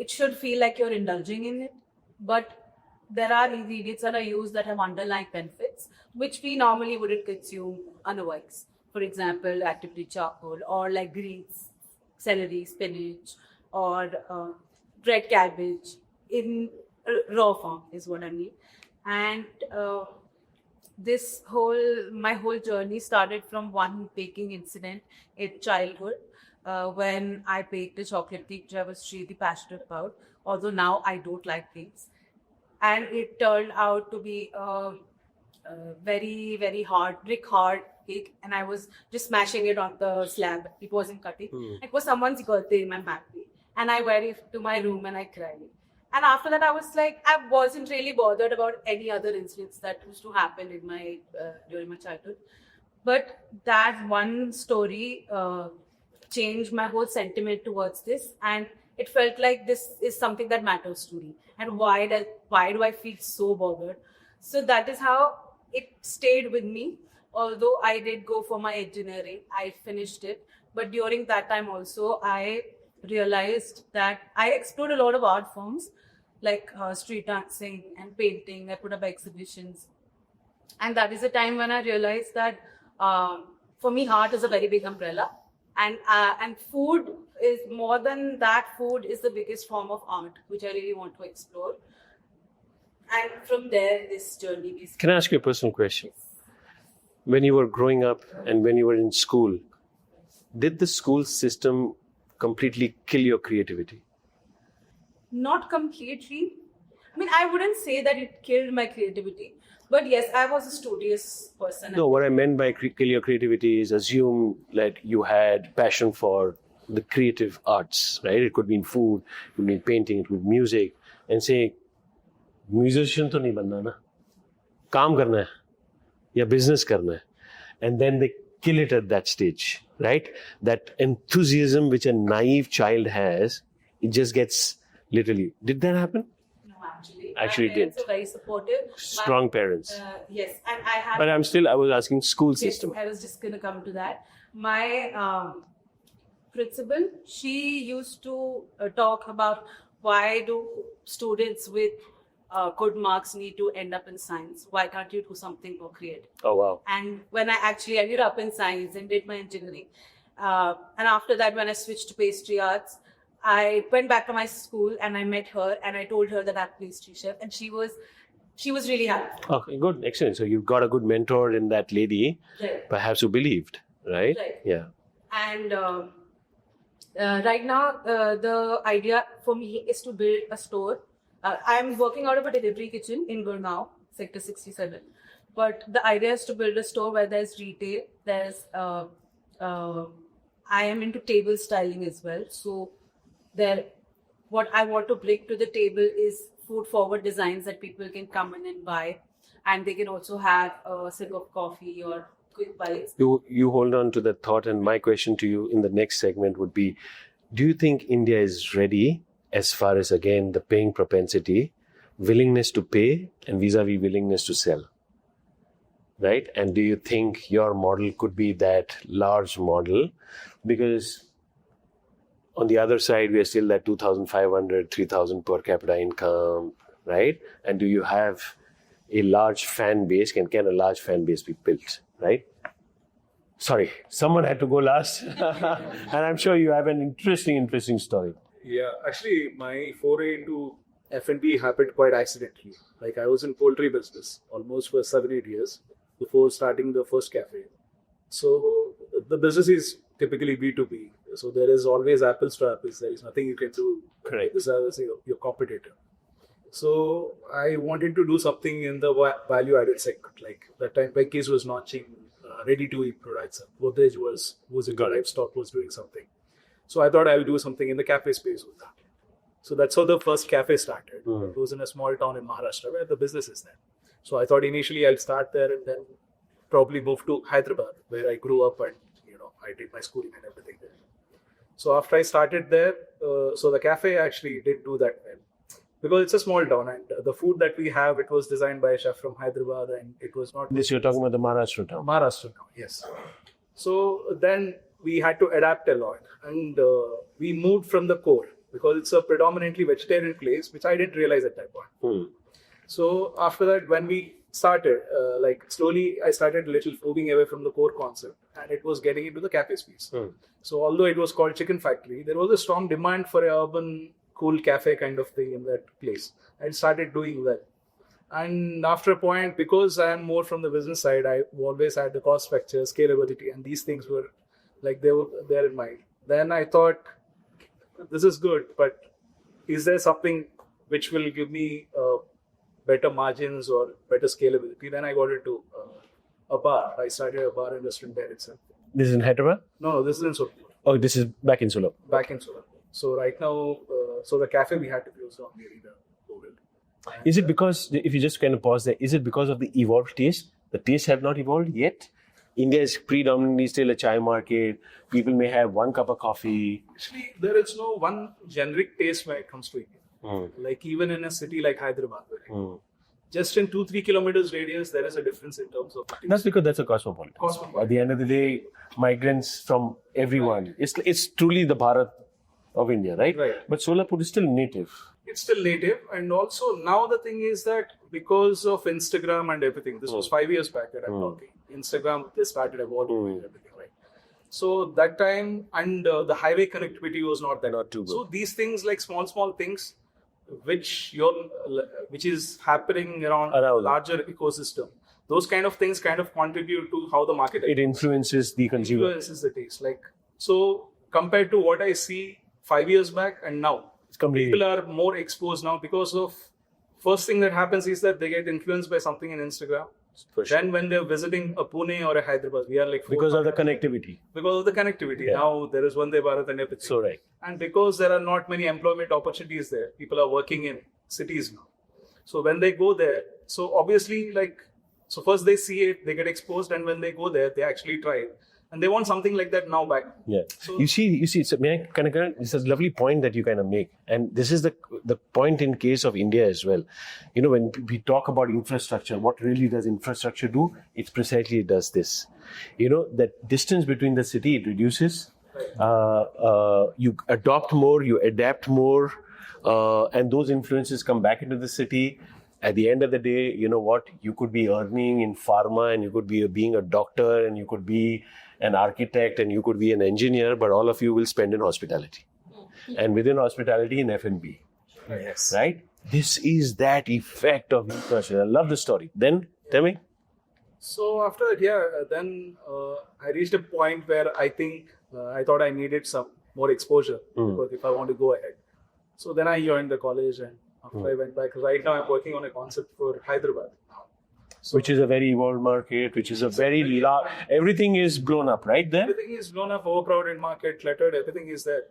should feel like you're indulging in it. But there are ingredients that are used that have underlying benefits, which we normally wouldn't consume otherwise. For example, actively charcoal, or like greens, celery, spinach, or red cabbage in raw form is what I mean. And my whole journey started from one baking incident in childhood when I baked a chocolate cake, which I was really passionate about, although now I don't like cakes. And it turned out to be a very, very hard cake, and I was just smashing it on the slab. It wasn't cutting. It was someone's birthday in my family, and I went to my room and I cried. And after that, I was like, I wasn't really bothered about any other incidents that used to happen in during my childhood. But that one story changed my whole sentiment towards this, and it felt like this is something that matters to me. And why do I feel so bothered? So that is how it stayed with me. Although I did go for my engineering, I finished it. But during that time also, I realized that I explored a lot of art forms like street dancing and painting. I put up exhibitions. And that is a time when I realized that for me, art is a very big umbrella. And food is more than that, food is the biggest form of art, which I really want to explore. And from there, this journey is. Can I ask you a personal question? When you were growing up and when you were in school, did the school system completely kill your creativity? Not completely. I mean, I wouldn't say that it killed my creativity. But yes, I was a studious person. No, what I meant by kill your creativity is assume that you had passion for the creative arts, right? It could be in food, it could be in painting, it could be music, and say, musician to nahi banna na, kaam karna hai, ya business karna hai. And then they kill it at that stage, right? That enthusiasm which a naive child has, it just gets literally. Did that happen? No, actually. Actually My parents did. were very supportive. Strong parents. Yes, and I have. But I was asking school Yes, system. I was just going to come to that. My principal, she used to talk about why do students with good marks need to end up in science? Why can't you do something more creative? Oh, wow. And when I actually ended up in science and did my engineering, and after that, when I switched to pastry arts, I went back to my school and I met her and I told her that I'm a pastry chef, and she was really happy. Okay, good, excellent. So you got a good mentor in that lady, Right. perhaps who believed, right? Right. Yeah. And right now, the idea for me is to build a store. I'm working out of a delivery kitchen in Gurgaon, Sector 67. But the idea is to build a store where there's retail. There's I am into table styling as well. So what I want to bring to the table is food-forward designs that people can come in and buy, and they can also have a sip of coffee or quick bites. You hold on to that thought, and my question to you in the next segment would be, do you think India is ready as far as, again, the paying propensity, willingness to pay and vis-a-vis willingness to sell? Right? And do you think your model could be that large model? Because on the other side, we are still at 2,500, 3,000 per capita income, right? And do you have a large fan base? Can a large fan base be built, right? Sorry, someone had to go last. And I'm sure you have an interesting story. Yeah, actually, my foray into F&B happened quite accidentally. Like, I was in poultry business almost for 7-8 years before starting the first cafe. So the business is typically B2B. So there is always apples to apples. There is nothing you can do. Correct. This is your competitor. So I wanted to do something in the value-added segment. Like that time, Bakehouse was launching ready-to-eat products. Godrej was in the livestock was doing something. So I thought I'll do something in the cafe space with that. So that's how the first cafe started. It was in a small town in Maharashtra where the business is there. So I thought initially I'll start there and then probably move to Hyderabad where I grew up and I did my schooling and everything there. So after I started there, so the cafe actually did do that well. Because it's a small town and the food that we have, it was designed by a chef from Hyderabad and it was not... This you're talking about the Maharashtra town? Maharashtra town, yes. So then we had to adapt a lot and we moved from the core because it's a predominantly vegetarian place, which I didn't realize at that point. So after that, when we started, slowly I started a little moving away from the core concept and it was getting into the cafe space. So although it was called Chicken Factory, there was a strong demand for an urban cool cafe kind of thing in that place. I started doing that. And after a point, because I am more from the business side, I always had the cost structure, scalability, and these things were like they were there in mind. Then I thought, this is good, but is there something which will give me better margins or better scalability? Then I got into a bar. I started a bar and restaurant there itself. This is in Hyderabad? No, this is in Solapur. Oh, this is back in Solapur. Back in Solapur. So right now, so the cafe we had to close down during the COVID. Is it because, if you just kind of pause there, is it because of the evolved taste? The tastes have not evolved yet? India is predominantly still a chai market. People may have one cup of coffee. Actually, there is no one generic taste when it comes to India. Like even in a city like Hyderabad, just in 2-3 kilometers radius, there is a difference in terms of taste. That's because that's a cosmopolitan. At the end of the day, migrants from everyone. Right. It's truly the Bharat of India, right? But Solapur is still native. It's still native, and also now the thing is that because of Instagram and everything, this was 5 years back that I'm talking. Instagram, they started evolving and everything, right? So that time, and the highway connectivity was not that. Not too good. So these things, like small things, which is happening around a larger ecosystem. Those kind of things kind of contribute to how the market It influences the consumer. influences the taste. Like, so compared to what I see 5 years back and now, It's completely. people are more exposed now because of first thing that happens is that they get influenced by something in Instagram. For sure. Then when they're visiting a Pune or a Hyderabad, we are like Because of the connectivity. because of the connectivity. Yeah. Now there is Vande Bharat and everything. So right. And because there are not many employment opportunities there, people are working in cities now. So when they go there, so obviously so first they see it, they get exposed, and when they go there, they actually try it. And they want something like that now back. Yeah. So- you see, it's it's a lovely point that you kind of make. And this is the point in case of India as well. You know, when we talk about infrastructure, what really does infrastructure do? It's precisely it does this. You know, that distance between the city, it reduces. You adopt more, you adapt more, and those influences come back into the city. At the end of the day, you know what? You could be earning in pharma, and you could be being a doctor, and you could be an architect, and you could be an engineer, but all of you will spend in hospitality. And within hospitality, in F&B. Yes. Right? This is that effect of infrastructure. I love the story. Then, tell me. So after that, then I reached a point where I think I thought I needed some more exposure if I want to go ahead. So then I joined the college, and after I went back, right now I'm working on a concept for Hyderabad. Which is a very evolved market, which is a very large, everything is blown up, right there? Everything is blown up, overcrowded market, cluttered, everything is there.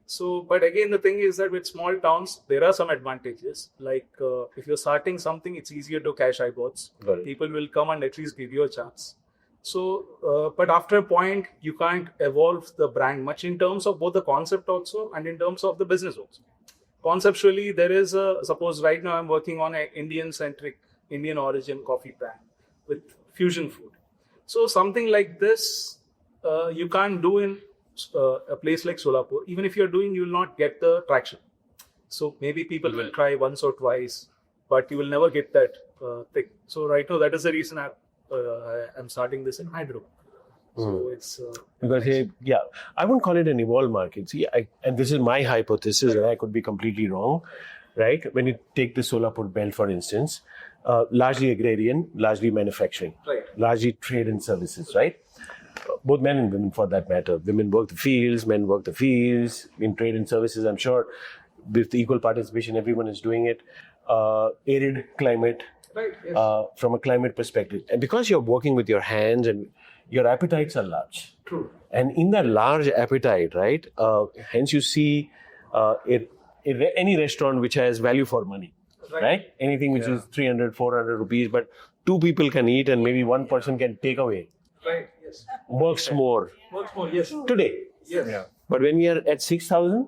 So, but again, the thing is that with small towns, there are some advantages. Like if you're starting something, it's easier to cash eyeballs. Got it. People will come and at least give you a chance. So, but after a point, you can't evolve the brand much in terms of both the concept also and in terms of the business also. Conceptually, there is suppose right now I'm working on an Indian-centric, Indian origin coffee brand with fusion food. So something like this, you can't do in a place like Solapur. Even if you're doing, you will not get the traction. So maybe people will try once or twice, but you will never get that thing. So right now, that is the reason I'm starting this in Hyderabad. So it's Because I wouldn't call it an evolved market. See, and this is my hypothesis, and I could be completely wrong, right? When you take the Solapur belt, for instance, largely agrarian, largely manufacturing, Right. largely trade and services, right? Both men and women, for that matter. Women work the fields, men work the fields. In trade and services, I'm sure, with equal participation, everyone is doing it. Arid climate, right. Yes. from a climate perspective. And because you're working with your hands and your appetites are large. True. And in that large appetite, right, hence you see any restaurant which has value for money, right? Anything which is 300, 400 rupees, but two people can eat and maybe one person can take away. Right. Yes. Works more Works more. Yes. today. Yes. Yeah. But when we are at 6,000,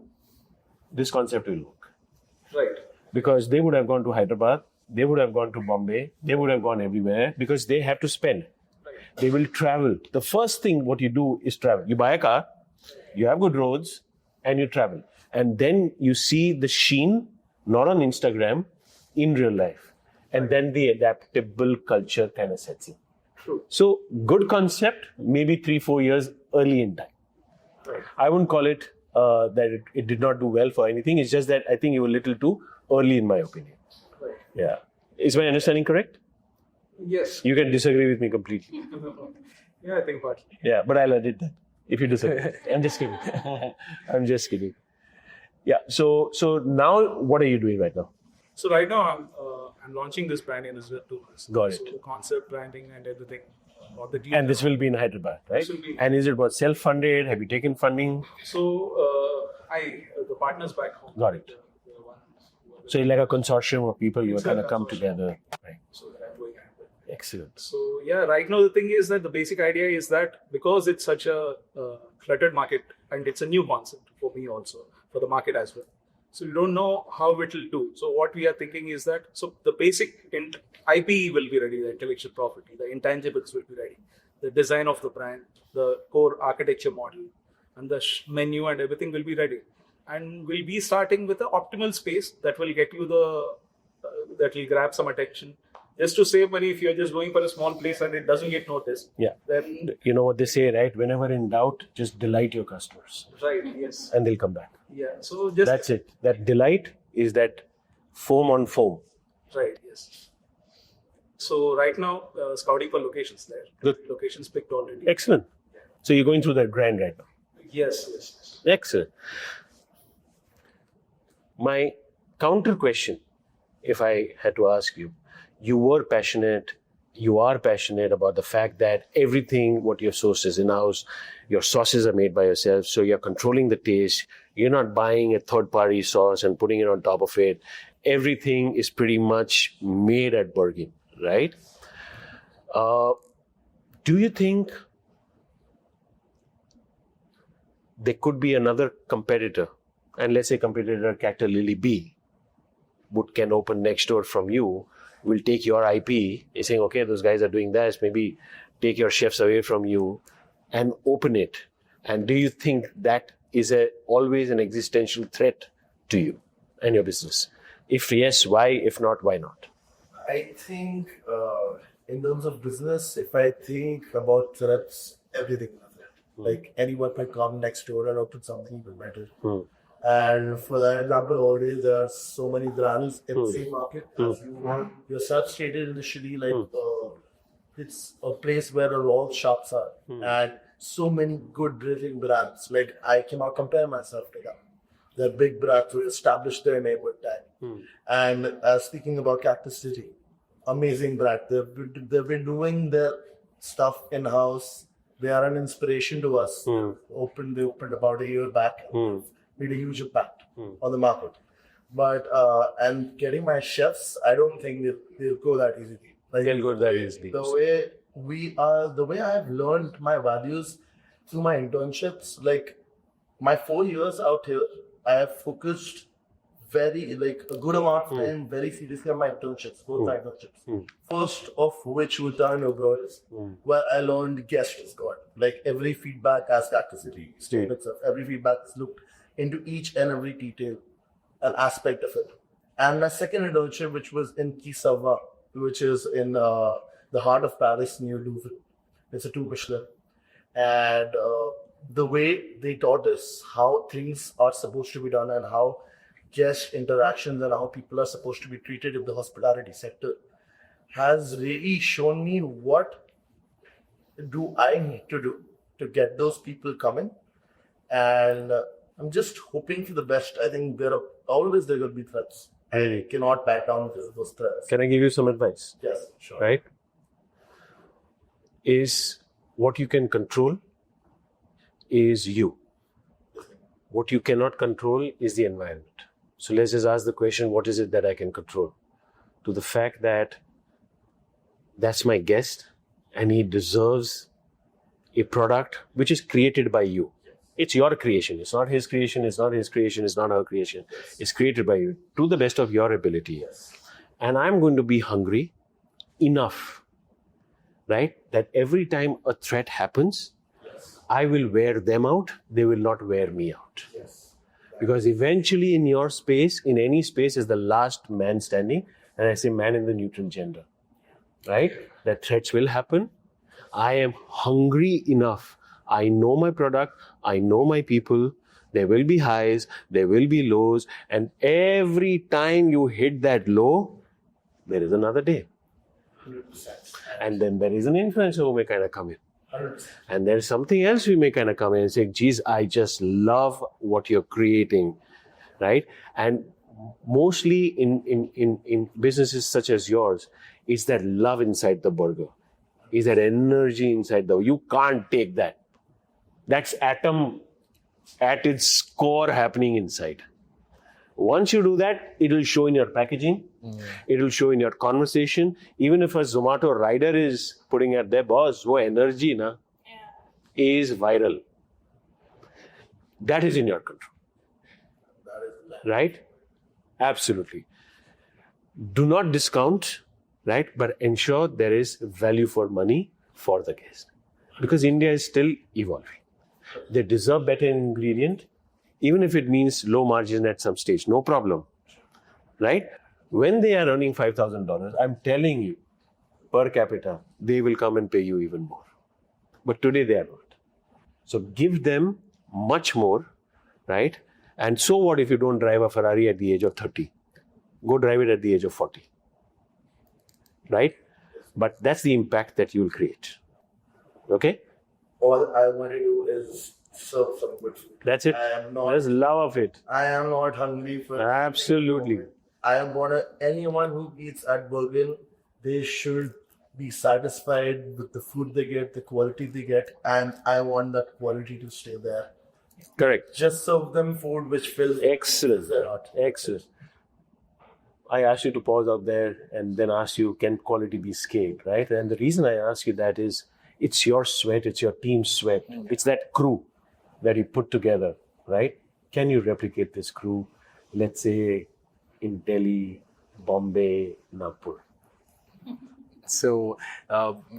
this concept will work. Right. Because they would have gone to Hyderabad, they would have gone to Bombay, they would have gone everywhere because they have to spend. They will travel. The first thing what you do is travel. You buy a car, you have good roads, and you travel. And then you see the sheen, not on Instagram, in real life. And then the adaptable culture kind of sets in. True. So, good concept, maybe 3-4 years early in time. Right. I wouldn't call it that it did not do well for anything. It's just that I think you were a little too early, in my opinion. Right. Yeah. Is my understanding correct? Yes. You can disagree with me completely. Yeah, I think partly. Yeah, but I'll edit that if you disagree. I'm just kidding. I'm just kidding. Yeah. So now what are you doing right now? So right now I'm launching this brand in Israel too. Got So it. concept branding and everything. About the And this will be in Hyderabad, right? This will be- And is it what, self-funded? Have you taken funding? So the partners back home. Got it. The ones who are- So it's like a consortium of people who are It's kind a of come consortium. together. Right. So that I'm going ahead with. Excellent. So yeah, right now the thing is that the basic idea is that because it's such a cluttered market and it's a new concept for me also, for the market as well. So you don't know how it will do. So what we are thinking is that, so the basic IP will be ready, the intellectual property, the intangibles will be ready, the design of the brand, the core architecture model, and the menu and everything will be ready. And we'll be starting with the optimal space that will get you that will grab some attention. just to save money, if you're just going for a small place and it doesn't get noticed, Yeah. then You know what they say, right? Whenever in doubt, just delight your customers right, yes, and they'll come back. yeah. So just That's it. That delight is that foam on foam. right, yes. So right now, scouting for locations there. Good. Locations picked already. Excellent. So you're going through that grind right now. Yes. Excellent. My counter question, if I had to ask you, you are passionate about the fact that everything what your source is in-house, your sauces are made by yourself, so you're controlling the taste. You're not buying a third-party sauce and putting it on top of it. Everything is pretty much made at Burgin, right? Do you think there could be another competitor, and let's say competitor Cactus Lily B, can open next door from you, will take your IP, is saying, okay, those guys are doing this, maybe take your chefs away from you and open it. And do you think that is always an existential threat to you and your business? If yes, why? If not, why not? I think in terms of business, if I think about threats, everything is there. Like anyone can come next door and open something even better. And for that example, already there are so many brands in the same market. As you yourself stated initially, like it's a place where a lot of shops are, and so many good drinking brands. Like I cannot compare myself to them. They're big brands who established their name with time. And speaking about Cactus City, amazing brand. They've been doing their stuff in house. They are an inspiration to us. They opened about a year back. Made a huge impact on the market. But and getting my chefs, I don't think they'll go that easily. Like, They'll go that easily. The way I have learned my values through my internships, like my 4 years out here, I have focused a good amount of time very seriously on my internships, both my internships. First of which was Turnover, where I learned guest is God. Like every feedback as Cactus City statements of every feedback is looked into each and every detail and aspect of it. And my second internship, which was in Kisava, which is in the heart of Paris near Louvre. It's a 2 Michelin. And the way they taught us how things are supposed to be done and how guest interactions and how people are supposed to be treated in the hospitality sector has really shown me what do I need to do to get those people coming. And I'm just hoping for the best. I think there will be threats. I cannot back down those threats. Can I give you some advice? Yes, sure. Right? Is what you can control is you. What you cannot control is the environment. So let's just ask the question, what is it that I can control? To the fact that that's my guest and he deserves a product which is created by you. It's your creation. It's not his creation. It's not his creation. It's not our creation. It's created by you to the best of your ability. And I'm going to be hungry enough, right? That every time a threat happens, I will wear them out. They will not wear me out. Because eventually in your space, in any space, is the last man standing. And I say man in the neutral gender, right? That threats will happen. I am hungry enough. I know my product. I know my people. There will be highs. There will be lows. And every time you hit that low, there is another day. 100%. And then there is an influencer who may kind of come in. 100%. And there's something else we may kind of come in and say, geez, I just love what you're creating, right? And mostly in businesses such as yours, it's that love inside the burger. It's that energy inside you can't take that. That's atom at its core happening inside. Once you do that, it will show in your packaging. It will show in your conversation. Even if a Zomato rider is putting at their boss, wo energy is viral. That is in your control. Right? Absolutely. Do not discount, right? But ensure there is value for money for the guest. Because India is still evolving. They deserve better ingredient, even if it means low margin at some stage. No problem. Right? When they are earning $5,000, I'm telling you, per capita, they will come and pay you even more. But today they are not. So give them much more, right? And so what if you don't drive a Ferrari at the age of 30? Go drive it at the age of 40, right? But that's the impact that you'll create. Okay? All I want to do is serve some good food. That's it. I am not. There's love of it. I am not hungry for. Absolutely. I want anyone who eats at Burgin, they should be satisfied with the food they get, the quality they get, and I want that quality to stay there. Correct. Just serve them food which fills. Excellent. their heart. Excellent. I asked you to pause out there and then ask you, can quality be scaled, right? And the reason I ask you that is, it's your sweat, it's your team's sweat, it's that crew that you put together, right? Can you replicate this crew, let's say, in Delhi, Bombay, Nagpur? So,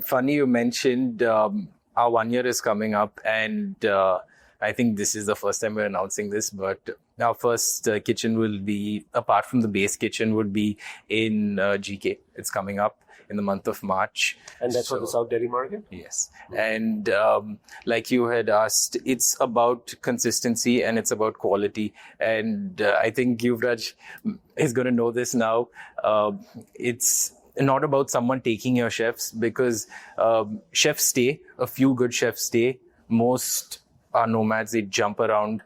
funny you mentioned our 1 year is coming up, and I think this is the first time we're announcing this, but our first kitchen will be, apart from the base kitchen, would be in GK. It's coming up in the month of March. And that's for the South Delhi market? Yes. And like you had asked, it's about consistency and it's about quality. And I think Yuvraj is going to know this now. It's not about someone taking your chefs, because chefs stay, a few good chefs stay. Most are nomads, they jump around.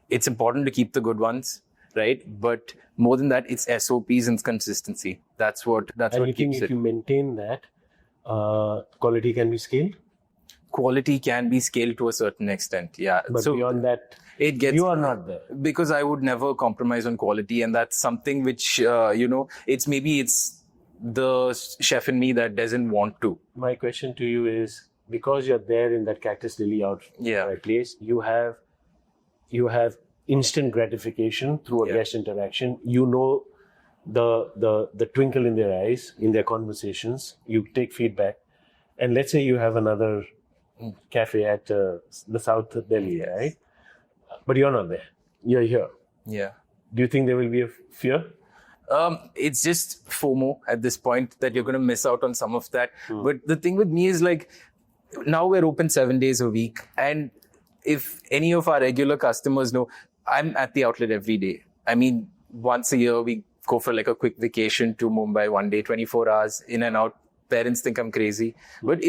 It's important to keep the good ones, right? But more than that, it's SOPs and consistency. That's what And you think keeps if it. you maintain that, quality can be scaled? Quality can be scaled to a certain extent, yeah. But so beyond that, it gets, you are not there. because I would never compromise on quality, and that's something which it's the chef in me that doesn't want to. My question to you is, because you're there in that Cactus Lily place, you have instant gratification through a guest interaction. You know the twinkle in their eyes, in their conversations. You take feedback. And let's say you have another cafe at the South Delhi, right? But you're not there. You're here. Yeah. Do you think there will be a fear? It's just FOMO at this point that you're going to miss out on some of that. But the thing with me is, like, now we're open 7 days a week. And if any of our regular customers know, I'm at the outlet every day. I mean, once a year, we go for like a quick vacation to Mumbai one day, 24 hours in and out. Parents think I'm crazy. But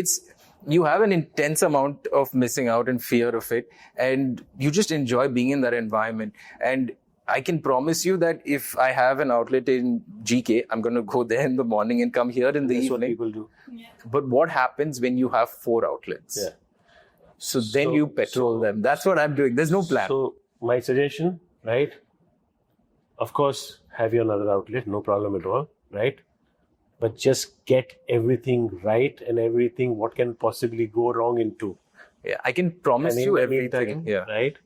you have an intense amount of missing out and fear of it. And you just enjoy being in that environment. And I can promise you that if I have an outlet in GK, I'm going to go there in the morning and come here in the That's evening. what people do. Yeah. But what happens when you have 4 outlets? Yeah. So then you petrol them. That's what I'm doing. There's no plan. So my suggestion, right? Of course, have your another outlet, no problem at all, right? But just get everything right, and everything what can possibly go wrong in 2. Yeah, I can promise And in you the everything. meantime, Yeah. right?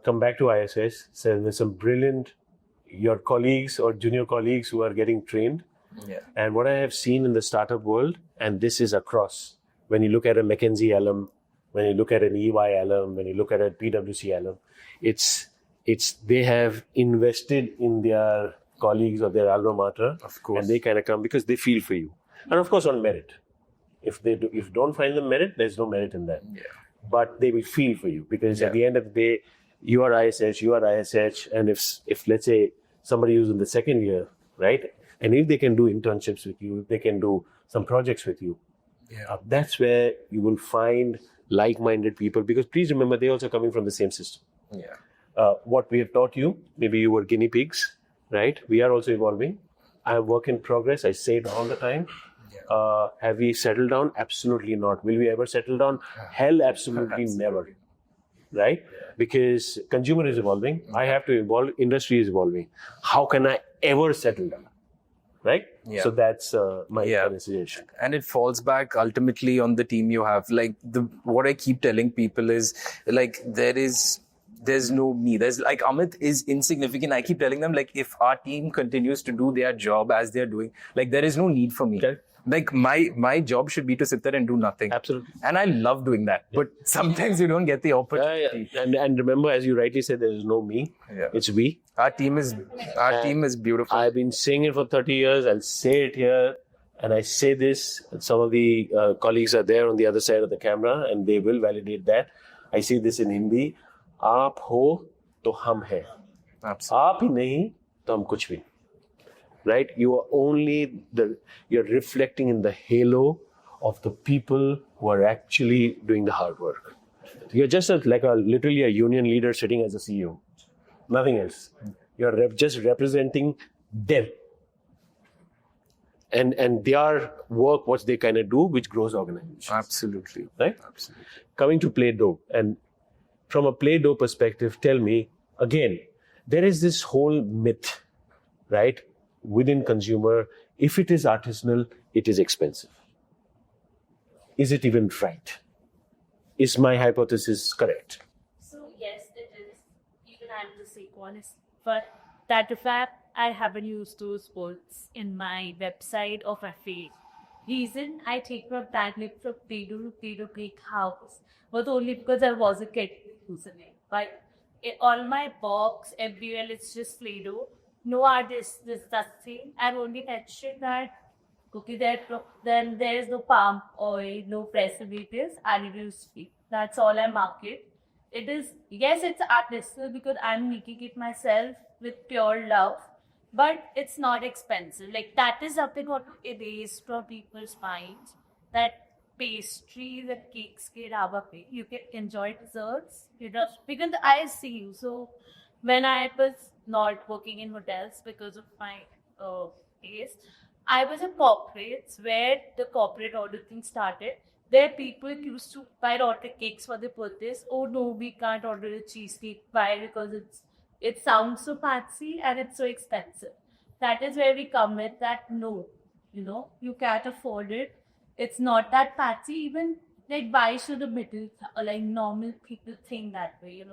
Come back to ISS. So there's some brilliant, your colleagues or junior colleagues who are getting trained. Yeah. And what I have seen in the startup world, and this is across, when you look at a McKinsey alum, when you look at an EY alum, when you look at a PwC alum, it's they have invested in their colleagues or their alma mater, Of course. and they kind of come because they feel for you, and of course on merit. If you don't find the merit, there's no merit in that. Yeah. But they will feel for you, because Yeah. at the end of the day, you are ISH, and if let's say somebody who's in the second year, right, and if they can do internships with you, if they can do some projects with you, that's where you will find like-minded people, because please remember, they're also coming from the same system. Yeah. What we have taught you, maybe you were guinea pigs, right? We are also evolving. I am work in progress. I say it all the time. Have we settled down? Absolutely not. Will we ever settle down? Hell, absolutely never. Right? Because consumer is evolving. I have to evolve. Industry is evolving. How can I ever settle down? Right? Yeah. So that's my Yeah. suggestion. And it falls back ultimately on the team you have. Like what I keep telling people is, like, there's no me. There's like, Amit is insignificant. I keep telling them, like, if our team continues to do their job as they're doing, like, there is no need for me. Okay. Like my job should be to sit there and do nothing. Absolutely. And I love doing that. But sometimes you don't get the opportunity. And remember, as you rightly said, there is no me. Yeah. It's we. Our team is beautiful. I've been saying it for 30 years. I'll say it here. and I say this, some of the colleagues are there on the other side of the camera and they will validate that. I say this in Hindi, आप हो तो हम हैं. आप ही नहीं तो हम कुछ भी. Right? You are only you're reflecting in the halo of the people who are actually doing the hard work. You're just literally a union leader sitting as a CEO. Nothing else. You're just representing them. And their work, what they kind of do, which grows organizations. Absolutely. Right? Absolutely. Coming to Playdough, and from a Playdough perspective, tell me, again, there is this whole myth, right, within consumer, if it is artisanal, it is expensive. Is it even right? Is my hypothesis correct? So yes, it is. Even I'm the same honest. But that fact, I haven't used those words in my website of my feed. Reason I take from that link from Playdough to Bakehouse was only because I wasn't getting using it. But on my box, everywhere it's just Playdough. No artist, this thing. I've only mentioned that cookie then there is no palm oil, no preservatives, animals free. That's all I market. It is, yes, it's artisanal because I'm making it myself with pure love, but it's not expensive. Like that is something what to erase from people's minds. That pastries and cakes ke rava pe, you can enjoy desserts. Because I see you. So when I was not working in hotels because of my taste, I was in corporates where the corporate order thing started. There people used to buy order cakes for their birthdays. Oh no, we can't order a cheesecake. Why? Because it sounds so fancy and it's so expensive. That is where we come with that no, you can't afford it. It's not that fancy. Even like why should the middle normal people think that way,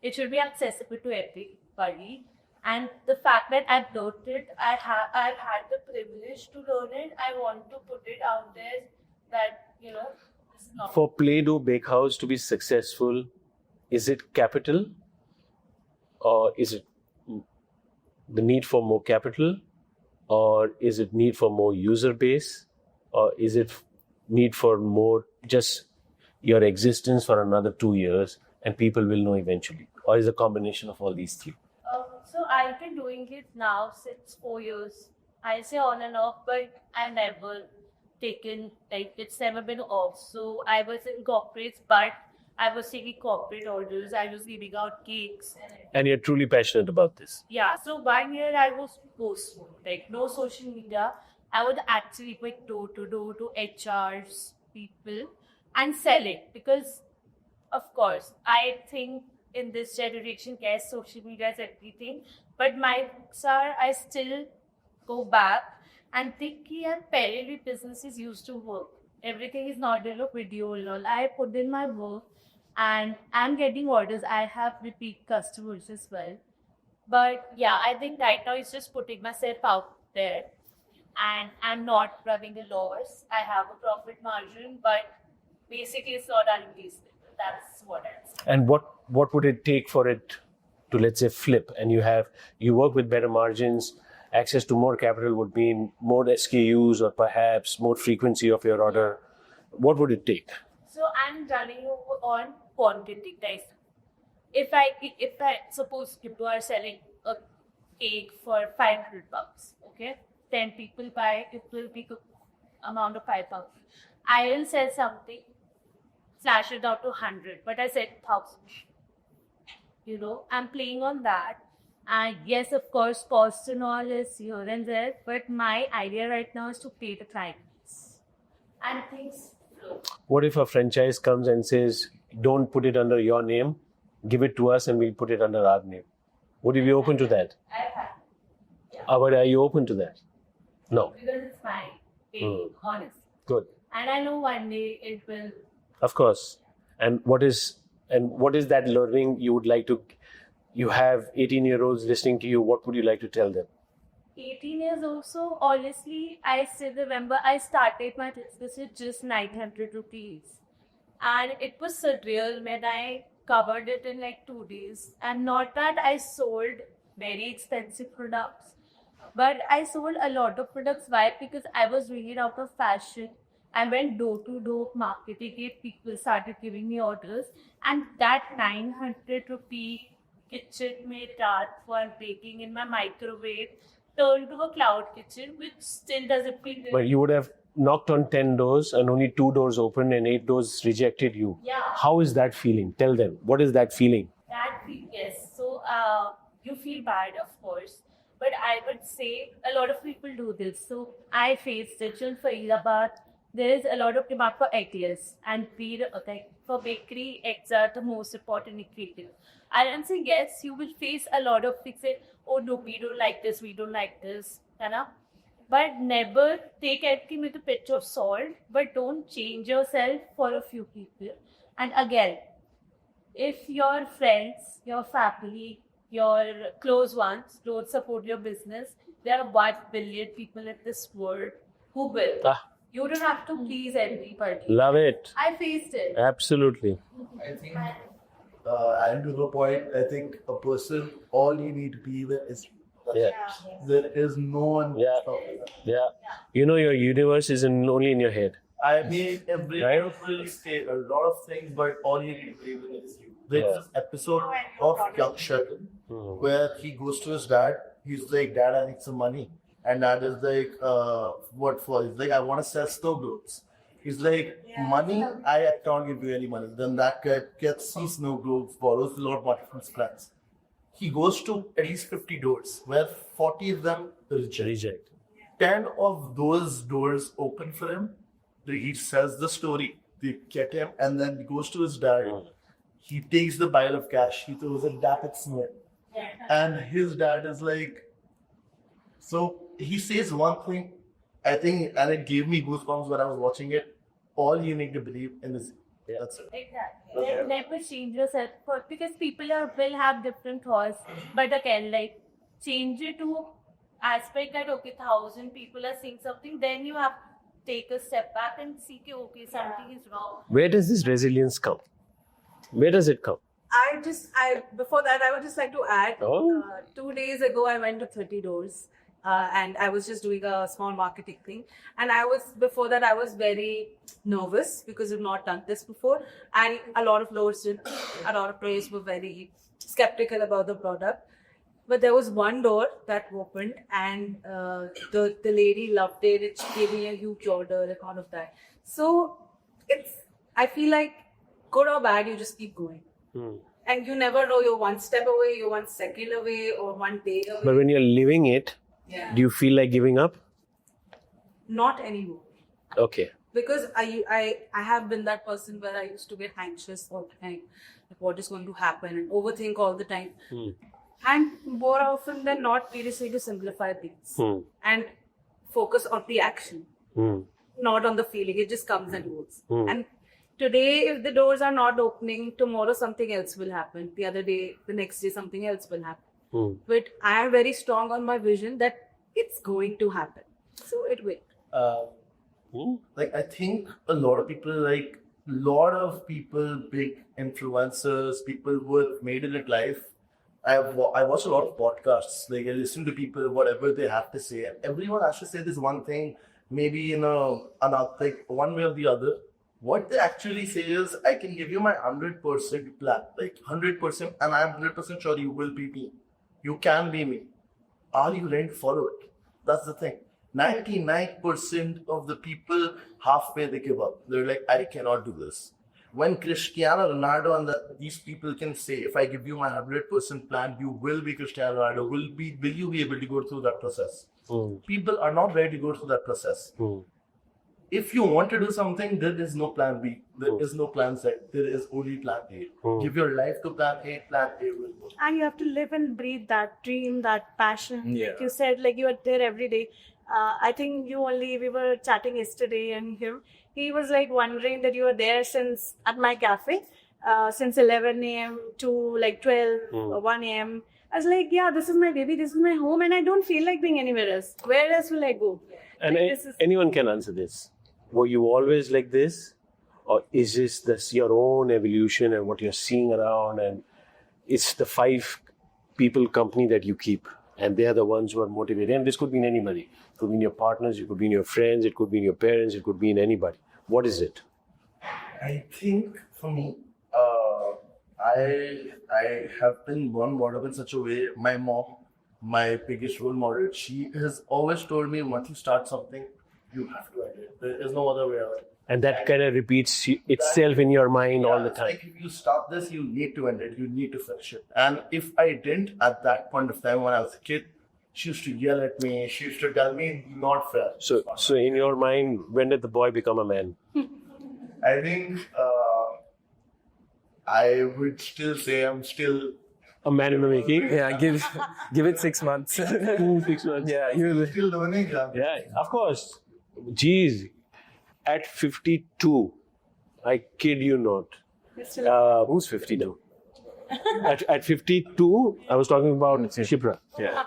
It should be accessible to everybody. And the fact that I've learned it, I've had the privilege to learn it. I want to put it out there that, it's not. For Playdough Bakehouse to be successful, is it capital? Or is it the need for more capital? Or is it need for more user base? Or is it need for more just your existence for another 2 years and people will know eventually? Or is it a combination of all these three? So I've been doing it now since 4 years. I say on and off, but I've never taken, it's never been off. So I was in corporates, but I was taking corporate orders. I was giving out cakes. And you're truly passionate about this. Yeah, so 1 year I was posting, no social media. I would actually go door to door to HRs, people, and sell it. Because, of course, I think in this generation, yes, social media is everything. But my books are, I still go back and think that parallel businesses used to work. Everything is not a video and all. I put in my work and I'm getting orders. I have repeat customers as well. But yeah, I think right now it's just putting myself out there. And I'm not running a loss. I have a profit margin, but basically it's not unreasonable. That's what I'm saying. And what would it take for it to, let's say, flip? And you work with better margins, access to more capital would mean more SKUs or perhaps more frequency of your order. What would it take? So I'm running on quantity guys. If I suppose people are selling a cake for $500, okay, 10 people buy, it will be the amount of $5. I will sell something, slash it down to 100, but I said 1,000. I'm playing on that. And yes, of course, cost and all is here and there, but my idea right now is to pay the clients. And things flow. What if a franchise comes and says, don't put it under your name, give it to us and we'll put it under our name? Would you be open to that? I've had it. Yeah. But are you open to that? No. Because it's fine, being honest. Good. And I know one day it will. Of course. And what is that learning you would like to? You have 18-year-olds listening to you. What would you like to tell them? 18 years also, honestly, I still remember I started my business with just 900 rupees. And it was surreal when I covered it in 2 days. And not that I sold very expensive products, But I sold a lot of products. Why? Because I was really out of fashion. I went door to door marketing. People started giving me orders, and that 900 rupee kitchen made tart for baking in my microwave turned to a cloud kitchen, which still doesn't feel But you would have knocked on 10 doors and only 2 doors opened and 8 doors rejected you. Yeah. How is that feeling? Tell them. What is that feeling? Yes. So you feel bad, of course, but I would say a lot of people do this. So I faced it in Faridabad. There is a lot of demand for eggless, and for bakery, eggs are the most important ingredient. I am saying yes, you will face a lot of things. Say, oh no, we don't like this, you know. But never take everything with a pinch of salt. But don't change yourself for a few people. And again, if your friends, your family, your close ones don't support your business, there are 1 billion people in this world who will. You don't have to please everybody. Love it. I faced it. Absolutely. I think, and to the point, I think a person, all you need to be with is Yeah. there is no one. Yeah. You know, your universe is only in your head. I mean, every Right? really say a lot of things, but all you need to be with is you. There's this episode of Young Sheldon where he goes to his dad. He's like, Dad, I need some money. And dad is like, what for? He's like, I want to sell snow globes. He's like, money? I can't give you any money. Then that guy gets some snow globes, borrows a lot of money from his friends. He goes to at least 50 doors, where 40 of them reject. 10 of those doors open for him. He says the story. They get him, and then he goes to his dad. He takes the pile of cash. He throws it back at Smith. And his dad is like, so he says one thing, I think, and it gave me goosebumps when I was watching it. All you need to believe in is that's it. Exactly. Never change yourself because people will have different thoughts. But again, like change it to aspect that okay, 1,000 people are saying something, then you have to take a step back and see okay, something is wrong. Where does this resilience come? Where does it come? Before that, I would just like to add, Oh. 2 days ago, I went to 30 doors. And I was just doing a small marketing thing. And before that, I was very nervous because I've not done this before. And a lot of players were very skeptical about the product. But there was one door that opened and the lady loved it. It gave me a huge order, like all of that. So I feel like good or bad, you just keep going. And you never know, you're 1 step away, you're 1 second away, or 1 day away. But when you're living it, do you feel like giving up? Not anymore. Okay. Because I have been that person where I used to get anxious all the time, like what is going to happen, and overthink all the time. And more often than not, we just need to simplify things and focus on the action, not on the feeling. It just comes and goes. And today, if the doors are not opening, tomorrow something else will happen. The next day, something else will happen. But I am very strong on my vision that it's going to happen. So it will. Like I think a lot of people, big influencers, people who have made it in life. I watch a lot of podcasts. Like I listen to people, whatever they have to say. Everyone has to say this one thing, maybe in like one way or the other. What they actually say is, I can give you my 100% plan, like 100%, and I'm 100% sure you will be me. You can be me. Are you ready to follow it? That's the thing. 99% of the people halfway they give up. They're like, I cannot do this. When Cristiano Ronaldo and these people can say, if I give you my 100% plan, you will be Cristiano Ronaldo. Will you be able to go through that process? People are not ready to go through that process. If you want to do something, there is no plan B. There is no plan Z. There is only plan A. Give your life to plan A. Plan A will work. And you have to live and breathe that dream, that passion. Yeah. Like you said, like you are there every day. I think we were chatting yesterday, and he was like wondering that you were there at my cafe since 11 a.m. to like 12 or 1 a.m. I was like, yeah, this is my baby, this is my home, and I don't feel like being anywhere else. Where else will I go? And anyone can answer this. Were you always like this? Or is this your own evolution and what you're seeing around, and it's the 5 people company that you keep? and they are the ones who are motivated. And this could be in anybody. It could be in your partners, it could be in your friends, it could be in your parents, it could be in anybody. What is it? I think for me, I have been brought up in such a way. My mom, my biggest role model, she has always told me, once you start something, you have to end it. There is no other way out. And that kind of repeats itself in your mind all the It's time. like if you start this, you need to end it. You need to finish it. And if I didn't at that point of time when I was a kid, she used to yell at me. She used to tell me, not fair. So in your mind, when did the boy become a man? I think I would still say I'm still A man in the making? Yeah, give it 6 months. 6 months. Yeah, you still learning. Yeah, of course. Geez, at 52, I kid you not. Who's 52? At 52, I was talking about Shipra. Yeah.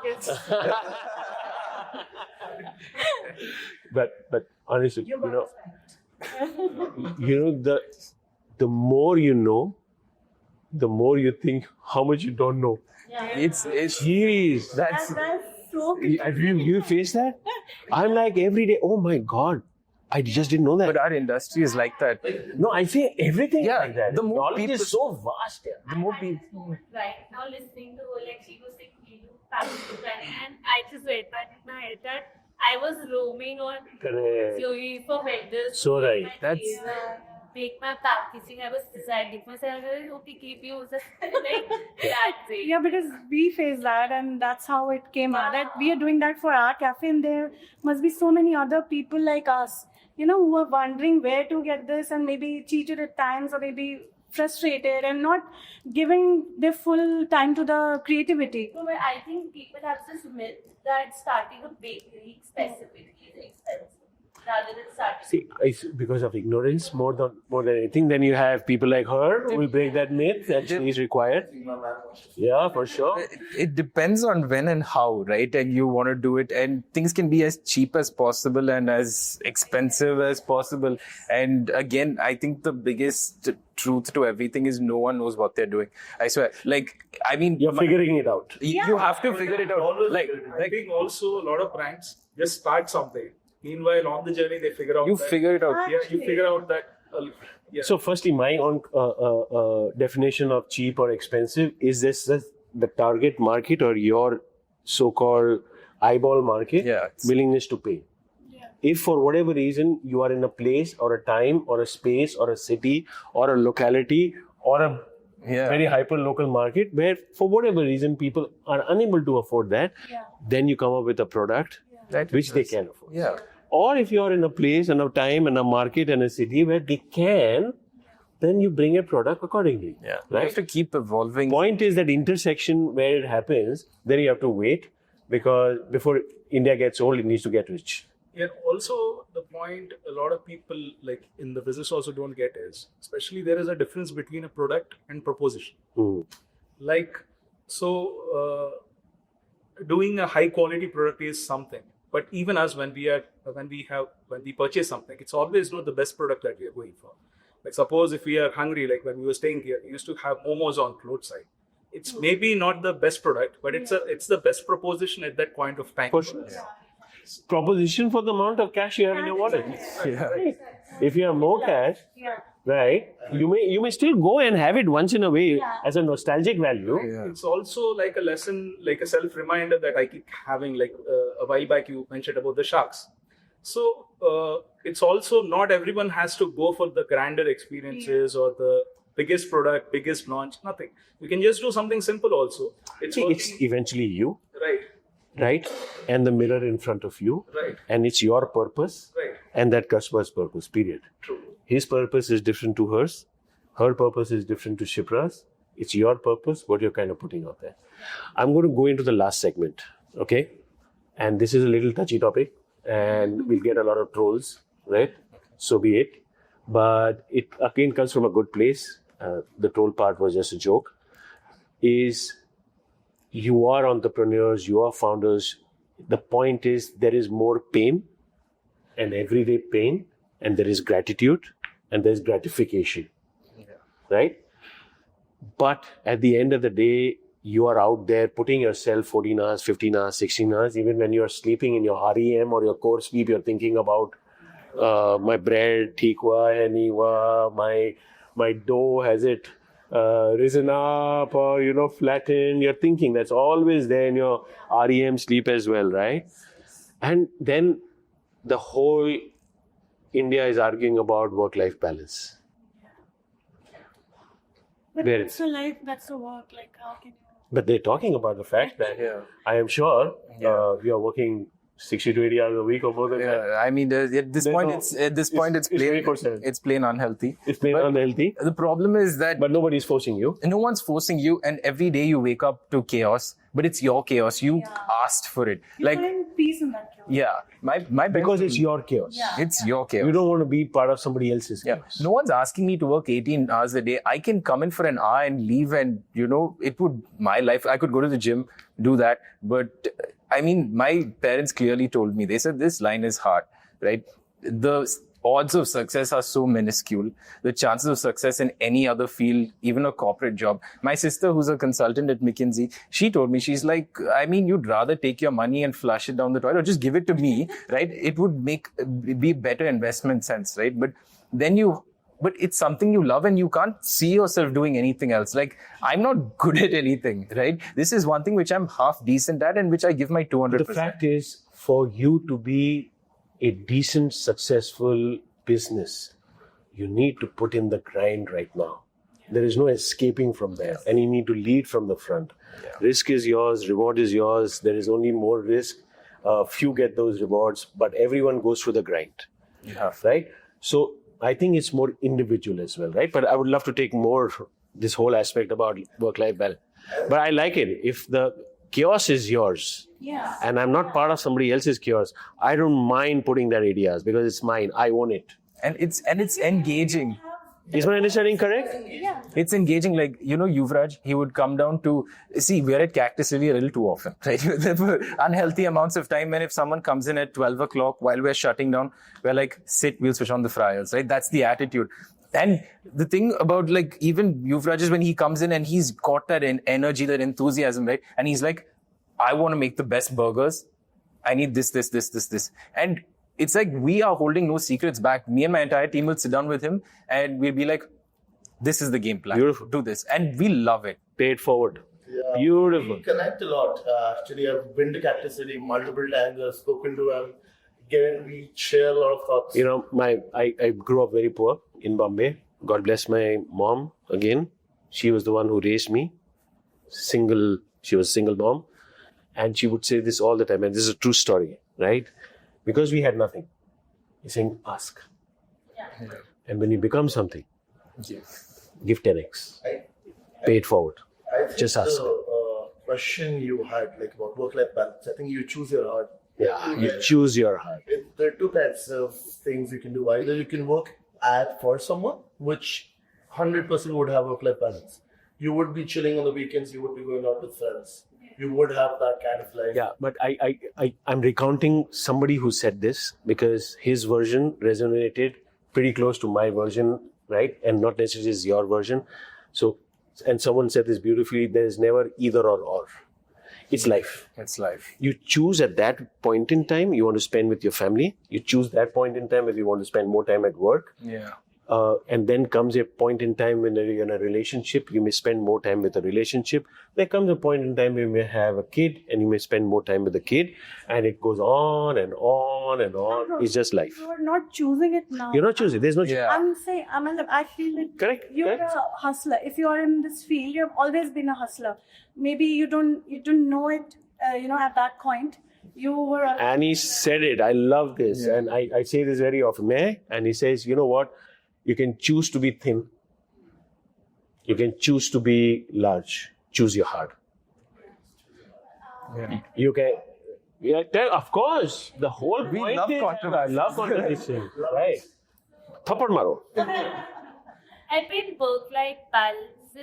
But honestly, the more you know, the more you think how much you don't know. It's Jeez, That's so have you faced that? I'm like every day, oh my God, I just didn't know that. but our industry is like that. No, I say everything Yeah, like that. the more Knowledge people- is so vast. Yeah. The more people, Right now, listening to her, like she was saying, and I just went back in my head that I was roaming on Correct. Zoe for vendors. So right. That's- make my packaging. I was deciding myself, okay, keep using like that's it. Yeah, because we face that, and that's how it came out. That we are doing that for our cafe, and there must be so many other people like us, who are wondering where to get this, and maybe cheated at times, or maybe frustrated and not giving their full time to the creativity. No, but I think people have this myth that starting a bakery specifically is expensive rather than starting. See, it's because of ignorance more than anything. Then you have people like her who will break that myth that she is required. Yeah, for sure. it depends on when and how, right? And you want to do it, and things can be as cheap as possible and as expensive as possible. And again, I think the biggest truth to everything is no one knows what they're doing. I swear. You're figuring it out. You have to figure it out. I think also a lot of brands just start something. Meanwhile, on the journey, they figure out. You figure it out. Yeah, you figure out that. Yeah. So, firstly, my own definition of cheap or expensive is this the target market or your so-called eyeball market Yeah, willingness to pay. If for whatever reason you are in a place or a time or a space or a city or a locality or a very hyper local market where for whatever reason people are unable to afford that, then you come up with a product which they can afford. Yeah. Or if you are in a place and a time and a market and a city where they can, then you bring a product accordingly. Yeah. You Right? have to keep evolving. Point is that intersection where it happens, then you have to wait because before India gets old, it needs to get rich. Yeah, also the point a lot of people like in the business also don't get is, especially there is a difference between a product and proposition. Doing a high quality product is something, but even us when we purchase something, it's always not the best product that we are going for. Like suppose if we are hungry, like when we were staying here, we used to have momos on roadside. It's maybe not the best product, but it's the best proposition at that point of time. For sure. Proposition for the amount of cash you have in your wallet. Yeah. If you have more cash, right, you may still go and have it once in a way as a nostalgic value. Yeah. It's also like a lesson, like a self-reminder that I keep having. Like a while back, you mentioned about the sharks. So it's also not everyone has to go for the grander experiences or the biggest product, biggest launch. Nothing. You can just do something simple. Also, It's eventually you, right, and the mirror in front of you, right, and it's your purpose, right. and that customer's purpose. Period. True. His purpose is different to hers. Her purpose is different to Shipra's. It's your purpose, what you're kind of putting out there. I'm going to go into the last segment, okay? And this is a little touchy topic, and we'll get a lot of trolls, right? So be it. But it again comes from a good place. The troll part was just a joke. Is you are entrepreneurs, you are founders. The point is there is more pain and everyday pain, and there is gratitude and there is gratification, right? But at the end of the day, you are out there putting yourself 14 hours, 15 hours, 16 hours. Even when you're sleeping in your REM or your core sleep, you're thinking about my bread, theek hua hai, nahi hua, my dough, has it risen up or, flattened? You're thinking that's always there in your REM sleep as well, right? And then the whole India is arguing about work-life balance. But Where that's a life, that's a work. Like, how can you? But they're talking about the fact that I am sure you are working 60 to 80 hours a week or more than that. I mean, at this point, it's plain, 24/7. it's plain unhealthy. It's plain unhealthy. The problem is that But nobody's forcing you. no one's forcing you, and every day you wake up to chaos. But it's your chaos. You asked for it. You find peace in that chaos. My Because it's your chaos. it's your chaos. You don't want to be part of somebody else's chaos. No one's asking me to work 18 hours a day. I can come in for an hour and leave, and it would, my life, I could go to the gym, do that. But I mean, my parents clearly told me, they said this line is hard, right? The odds of success are so minuscule. The chances of success in any other field, even a corporate job. My sister, who's a consultant at McKinsey, she told me, she's like, I mean, you'd rather take your money and flush it down the toilet or just give it to me, right? It would be better investment sense, right? But it's something you love and you can't see yourself doing anything else. Like, I'm not good at anything, right? This is one thing which I'm half decent at and which I give my 200%. The fact is, for you to be a decent, successful business, you need to put in the grind right now. There is no escaping from there. And you need to lead from the front. Risk is yours, reward is yours. There is only more risk. Few get those rewards, but everyone goes through the grind. Right? So I think it's more individual as well, right? But I would love to take more this whole aspect about work-life balance. But I like it. If the chaos is yours, and I'm not part of somebody else's chaos, I don't mind putting that 80 hours because it's mine. I own it. And it's engaging. Is my understanding correct? Yeah. It's engaging. Like, Yuvraj, he would come down to, we're at Cactus Lily a little too often, right? There were unhealthy amounts of time. And if someone comes in at 12 o'clock while we're shutting down, we're like, sit, we'll switch on the fryers, right? That's the attitude. And the thing about, like, even Yuvraj is when he comes in and he's got that energy, that enthusiasm, right? And he's like, I want to make the best burgers. I need this. And it's like we are holding no secrets back. Me and my entire team will sit down with him and we'll be like, this is the game plan. Beautiful. Do this. And we love it. Pay it forward. Yeah, Beautiful. We connect a lot. Actually, I've been to Cactus City multiple times. I've spoken to him. We share a lot of thoughts. I grew up very poor in Bombay. God bless my mom again. She was the one who raised me. She was a single mom. And she would say this all the time. And this is a true story, right? Because we had nothing. He's saying, ask. Yeah. And when you become something, give 10x. Pay it forward. I think Just ask. the question you had, like, about work-life balance, I think you choose your heart. Yeah, you choose your heart. There are two types of things you can do. Either you can work for someone, which 100% would have work-life balance. You would be chilling on the weekends. You would be going out with friends. You would have that kind of life. Yeah, but I'm recounting somebody who said this because his version resonated pretty close to my version, right? And not necessarily is your version. So, and someone said this beautifully, there is never either or. It's life. It's life. You choose at that point in time you want to spend with your family. You choose that point in time if you want to spend more time at work. Yeah. And then comes a point in time when you're in a relationship, you may spend more time with a relationship. There comes a point in time when you may have a kid and you may spend more time with the kid. And it goes on and on and on. No, It's just life. You're not choosing it now. You're not choosing. There's no choice. Yeah. I'm saying, I feel that Correct. you're Correct. a hustler. If you are in this field, you've always been a hustler. Maybe you don't know it, at that point. You were. And he said it. I love this. Yeah. And I say this very often. Meh? And he says, you know what? You can choose to be thin. You can choose to be large. Choose your heart. Yeah. You can. Yeah, of course. The whole We point love is, controversy. I love contradiction. Right. Thapad maro. I think work-life balance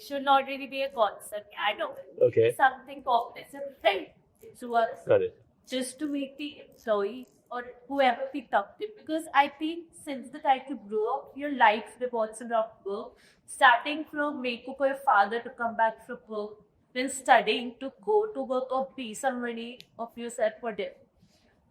should not really be a concept. I know. Okay. Something cognizant, right? So Got it. just to make the employee or whoever picked up it. Because I think since the time you grow up, your life revolves around work. Starting from wake up for your father to come back from work, then studying to go to work or be somebody of yourself for them.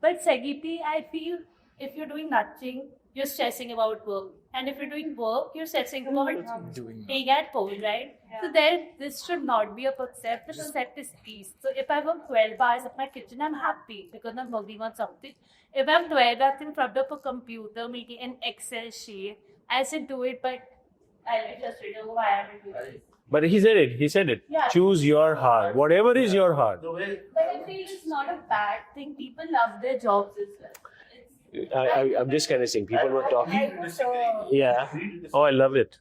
But secondly, I feel if you're doing nothing, you're stressing about work. And if you're doing work, you're stressing about staying at home, right? So then this should not be a concept. The concept is peace. So if I work 12 hours at my kitchen, I'm happy because I'm working on something. If I'm 12 hours in front of a computer making an Excel sheet, I should do it, but I'll be frustrated. Why am I doing this? But he said it. He said it. Yeah. Choose your heart. Whatever is your heart. But I feel it's not a bad thing. People love their jobs as well. I'm just kind of saying, people were talking. Yeah. Oh, I love it.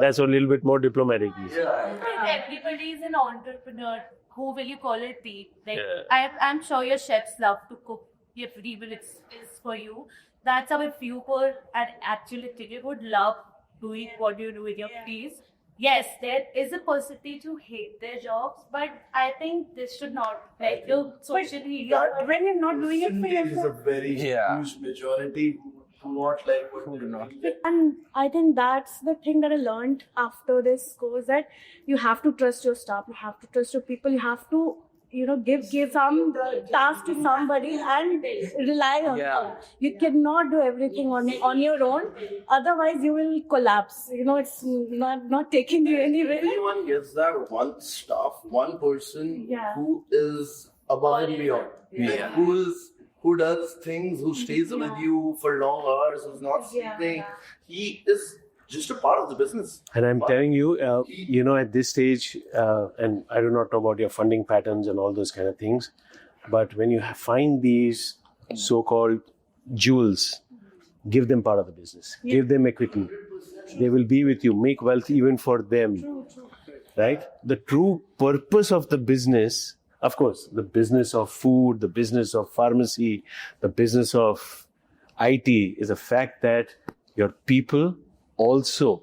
That's a little bit more diplomatic. Everybody is an entrepreneur. Who will you call a thief? Like, Yeah. I'm sure your chefs love to cook. If evil is for you, that's how if you were an actual you would love doing what you do with your peace. Yes, there is a possibility to hate their jobs, but I think this should not like you socially. When you're not doing it for Percentage is a yourself. very Yeah. huge majority who not like what Who do not. And I think that's the thing that I learned after this course, that you have to trust your staff, you have to trust your people, you have to, give some task to somebody and rely on them. You cannot do everything on your own, otherwise you will collapse. It's not taking you anywhere. Anyone gets that one staff, one person Yeah. who is above and beyond. Yeah. Who does things, who stays with you for long hours, who's not sleeping. He is just a part of the business. And I'm telling you, at this stage, and I do not know about your funding patterns and all those kind of things, but when you find these so-called jewels, give them part of the business. Give them equity. They will be with you. Make wealth even for them. Right? The true purpose of the business, of course, the business of food, the business of pharmacy, the business of IT is the fact that your people also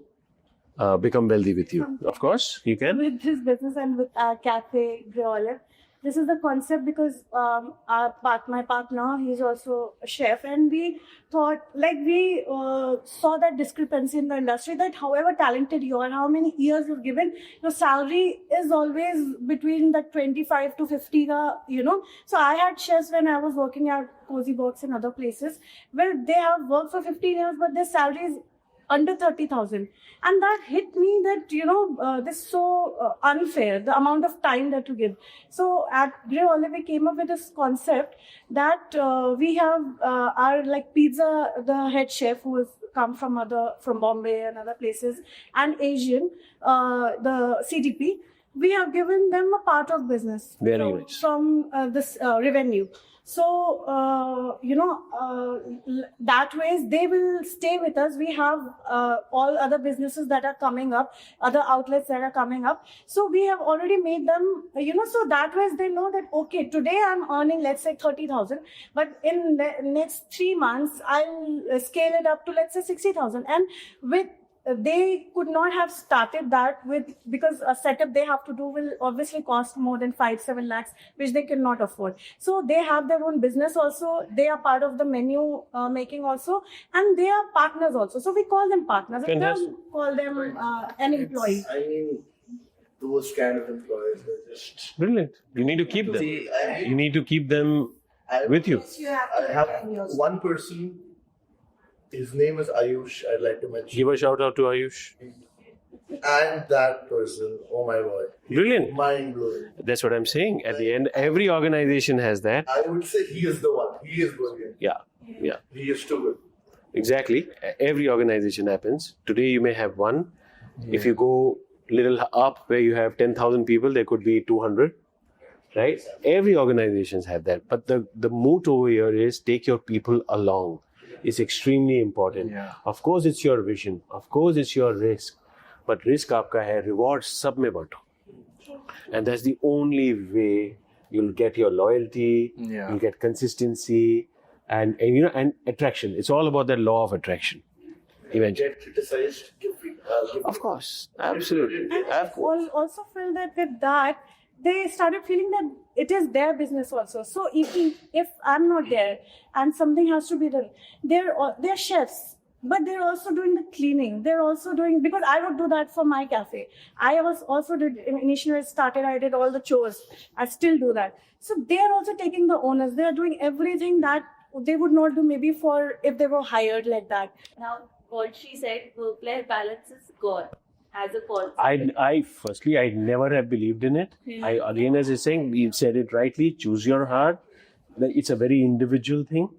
become wealthy with you. Of course, you can. With this business and with our cafe, Realities, this is the concept because my partner, he's also a chef, and we thought, we saw that discrepancy in the industry that however talented you are, how many years you've given, your salary is always between the 25 to 50, So I had chefs when I was working at Cozy Box and other places where they have worked for 15 years, but their salary is under 30,000, and that hit me that this is so unfair, the amount of time that you give. So at Realities we came up with this concept that we have our pizza, the head chef who has come from Bombay and other places, and Asian, the CDP. We have given them a part of business Very nice. from this revenue. So, that way they will stay with us. We have all other businesses that are coming up, other outlets that are coming up. So we have already made them, so that way they know that, okay, today I'm earning, let's say 30,000, but in the next 3 months, I'll scale it up to, let's say 60,000. And they could not have started that because a setup they have to do will obviously cost more than 5-7 lakhs, which they cannot afford. So they have their own business also. They are part of the menu making also, and they are partners also. So we call them partners. We don't call them an employee. I mean, those kind of employees are just Brilliant. You need to keep them. You need to keep them with you. I have one person. His name is Ayush. I'd like to mention. Give a shout out to Ayush. And that person, oh my god, Brilliant. mind blowing. That's what I'm saying. At the end, every organization has that. I would say he is the one. He is Burgin. Yeah. He is too good. Exactly. Every organization happens. Today you may have one. If you go little up where you have 10,000 people, there could be 200. Right? Every organizations have that. But the moot over here is take your people along. It's extremely important. Yeah. Of course, it's your vision. Of course, it's your risk. But risk aapka hai, rewards sab mein bato. And that's the only way you'll get your loyalty, you'll get consistency, and attraction. It's all about that law of attraction. Eventually. Get criticized. Give Of course. Absolutely. And I also feel that with that, they started feeling that it is their business also. So if I'm not there and something has to be done, they're chefs, but they're also doing the cleaning. They're also doing, because I would do that for my cafe. I was also did initially when I started, I did all the chores. I still do that. So they're also taking the onus. They're doing everything that they would not do maybe for if they were hired like that. Now, what she said, work-life balance is gone as a concept. I never have believed in it. Again, as you're saying, you said it rightly, choose your heart. It's a very individual thing,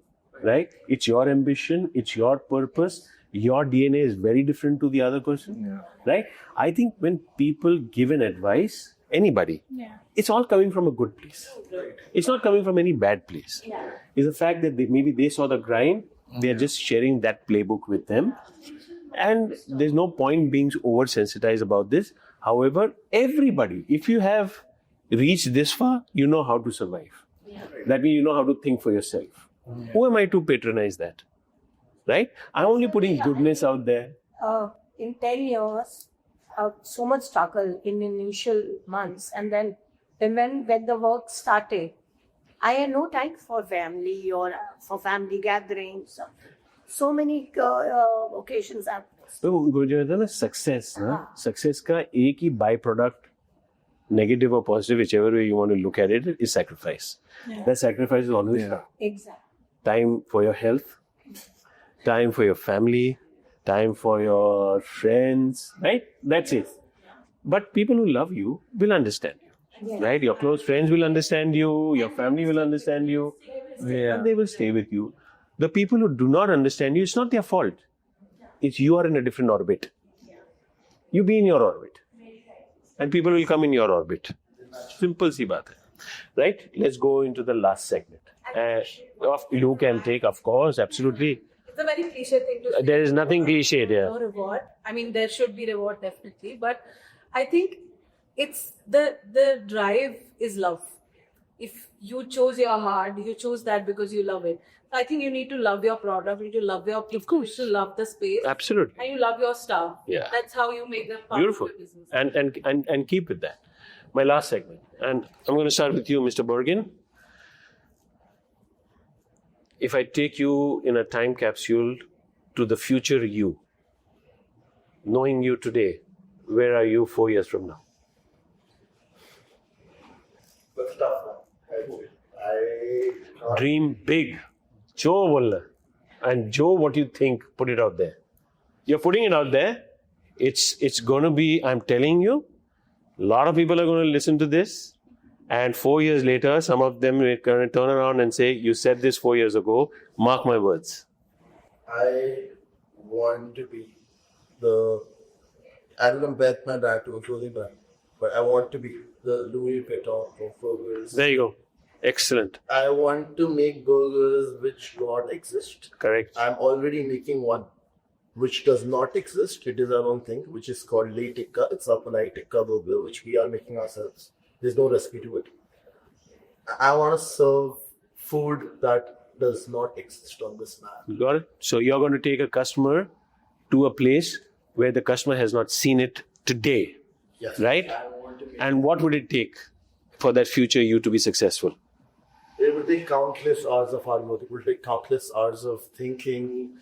right? It's your ambition, it's your purpose. Your DNA is very different to the other person, right? I think when people give an advice, anybody, it's all coming from a good place. It's not coming from any bad place. It's the fact that maybe they saw the grind, they're just sharing that playbook with them. And there's no point being oversensitized about this. However, everybody, if you have reached this far, you know how to survive. That means you know how to think for yourself. Who am I to patronize that? Right? I'm only putting goodness out there. In 10 years, so much struggle in initial months. And then when the work started, I had no time for family or for family gatherings. So many occasions happened. So, success, success ka ek hi byproduct, negative or positive, whichever way you want to look at it, is sacrifice. That sacrifice is always Exactly. time for your health, time for your family, time for your friends, right? That's it. But people who love you will understand you, right? Your close friends will understand you, your family will understand you, and they will stay with you. The people who do not understand you, it's not their fault. It's you are in a different orbit. You be in your orbit. And people will come in your orbit. Simple si baat hai. Right? Let's go into the last segment. You can take, of course, absolutely. It's a very cliche thing to say. There is nothing cliched here. No reward. I mean, there should be reward definitely, but I think it's the drive is love. If you chose your heart, you chose that because you love it. I think you need to love your product, you need to love your people, you need to love the space. Absolutely. And you love your staff. Yeah. That's how you make them part Beautiful. of your business. And keep with that. My last segment. And I'm going to start with you, Mr. Burgin. If I take you in a time capsule to the future you, knowing you today, where are you 4 years from now? That's tough. I Dream big. Joe bolla. And Joe, what you think, put it out there. You're putting it out there. It's going to be, I'm telling you, a lot of people are going to listen to this. And 4 years later, some of them are going to turn around and say, you said this 4 years ago. Mark my words. I want to be I don't compare my brand to a clothing brand, but I want to be the Louis Vuitton of burgers. There you go. Excellent. I want to make burgers which do not exist. Correct. I'm already making one which does not exist. It is our own thing, which is called Lay Tikka. It's a Palai Tikka burger, which we are making ourselves. There's no recipe to it. I want to serve food that does not exist on this map. Got it? So you're going to take a customer to a place where the customer has not seen it today. Yes. Right? I want to make And what would it take for that future you to be successful? It will take countless hours of hard work. It will take countless hours of thinking.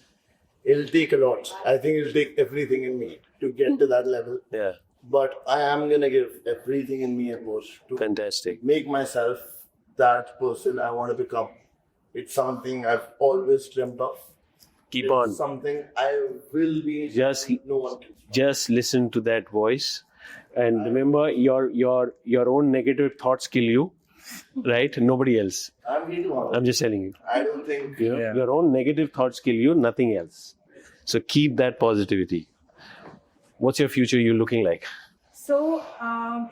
It'll take a lot. I think it'll take everything in me to get to that level. Yeah. But I am going to give everything in me a push to Fantastic. make myself that person I want to become. It's something I've always dreamt of. Keep on. It's something I will be. No one can. Just listen to that voice. And remember, your own negative thoughts kill you, right? Nobody else. I'm really honest. I'm just telling you. I don't think. Your own negative thoughts kill you, nothing else. So keep that positivity. What's your future you looking like? So, I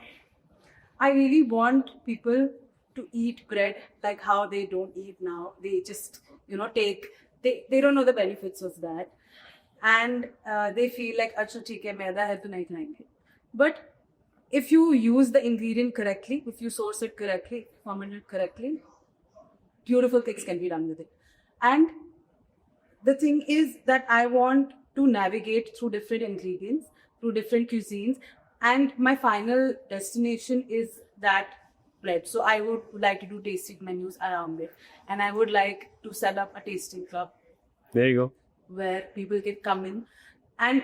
really want people to eat bread like how they don't eat now. They just, they don't know the benefits of that. And they feel like, acha, theek hai, maida hai, to nahi khayenge. But if you use the ingredient correctly, if you source it correctly, ferment it correctly, beautiful things can be done with it. And the thing is that I want to navigate through different ingredients, through different cuisines, And my final destination is that bread. So I would like to do tasting menus around it. And I would like to set up a tasting club There you go. where people can come in. And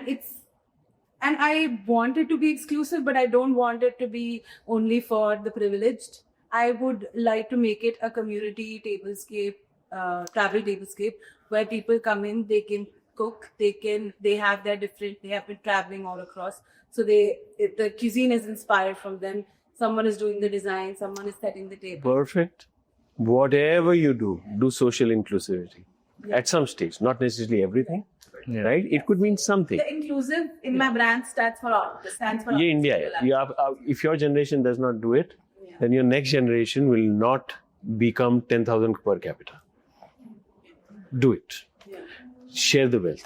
I want it to be exclusive, but I don't want it to be only for the privileged. I would like to make it a community tablescape, travel tablescape, where people come in, they can cook, they have been traveling all across. So the cuisine is inspired from them. Someone is doing the design, someone is setting the table. Perfect. Whatever you do social inclusivity at some stage, not necessarily everything, right? It could mean something. The inclusive in my brand stands for all. Yeah, India. If your generation does not do it, then your next generation will not become 10,000 per capita. Do it. Share the wealth.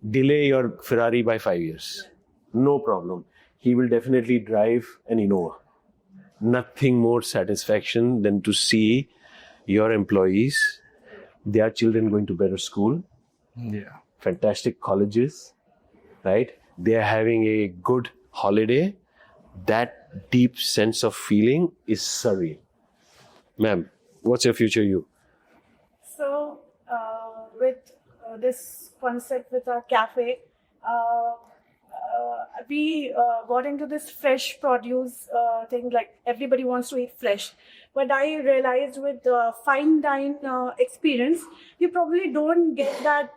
Delay your Ferrari by 5 years. No problem. He will definitely drive an Innova. Nothing more satisfaction than to see your employees, their children going to better school, fantastic colleges, right? They are having a good holiday. That deep sense of feeling is surreal. Ma'am, what's your future you? So, with this concept with our cafe, we got into this fresh produce thing, like everybody wants to eat fresh. But I realized with fine dine experience, you probably don't get that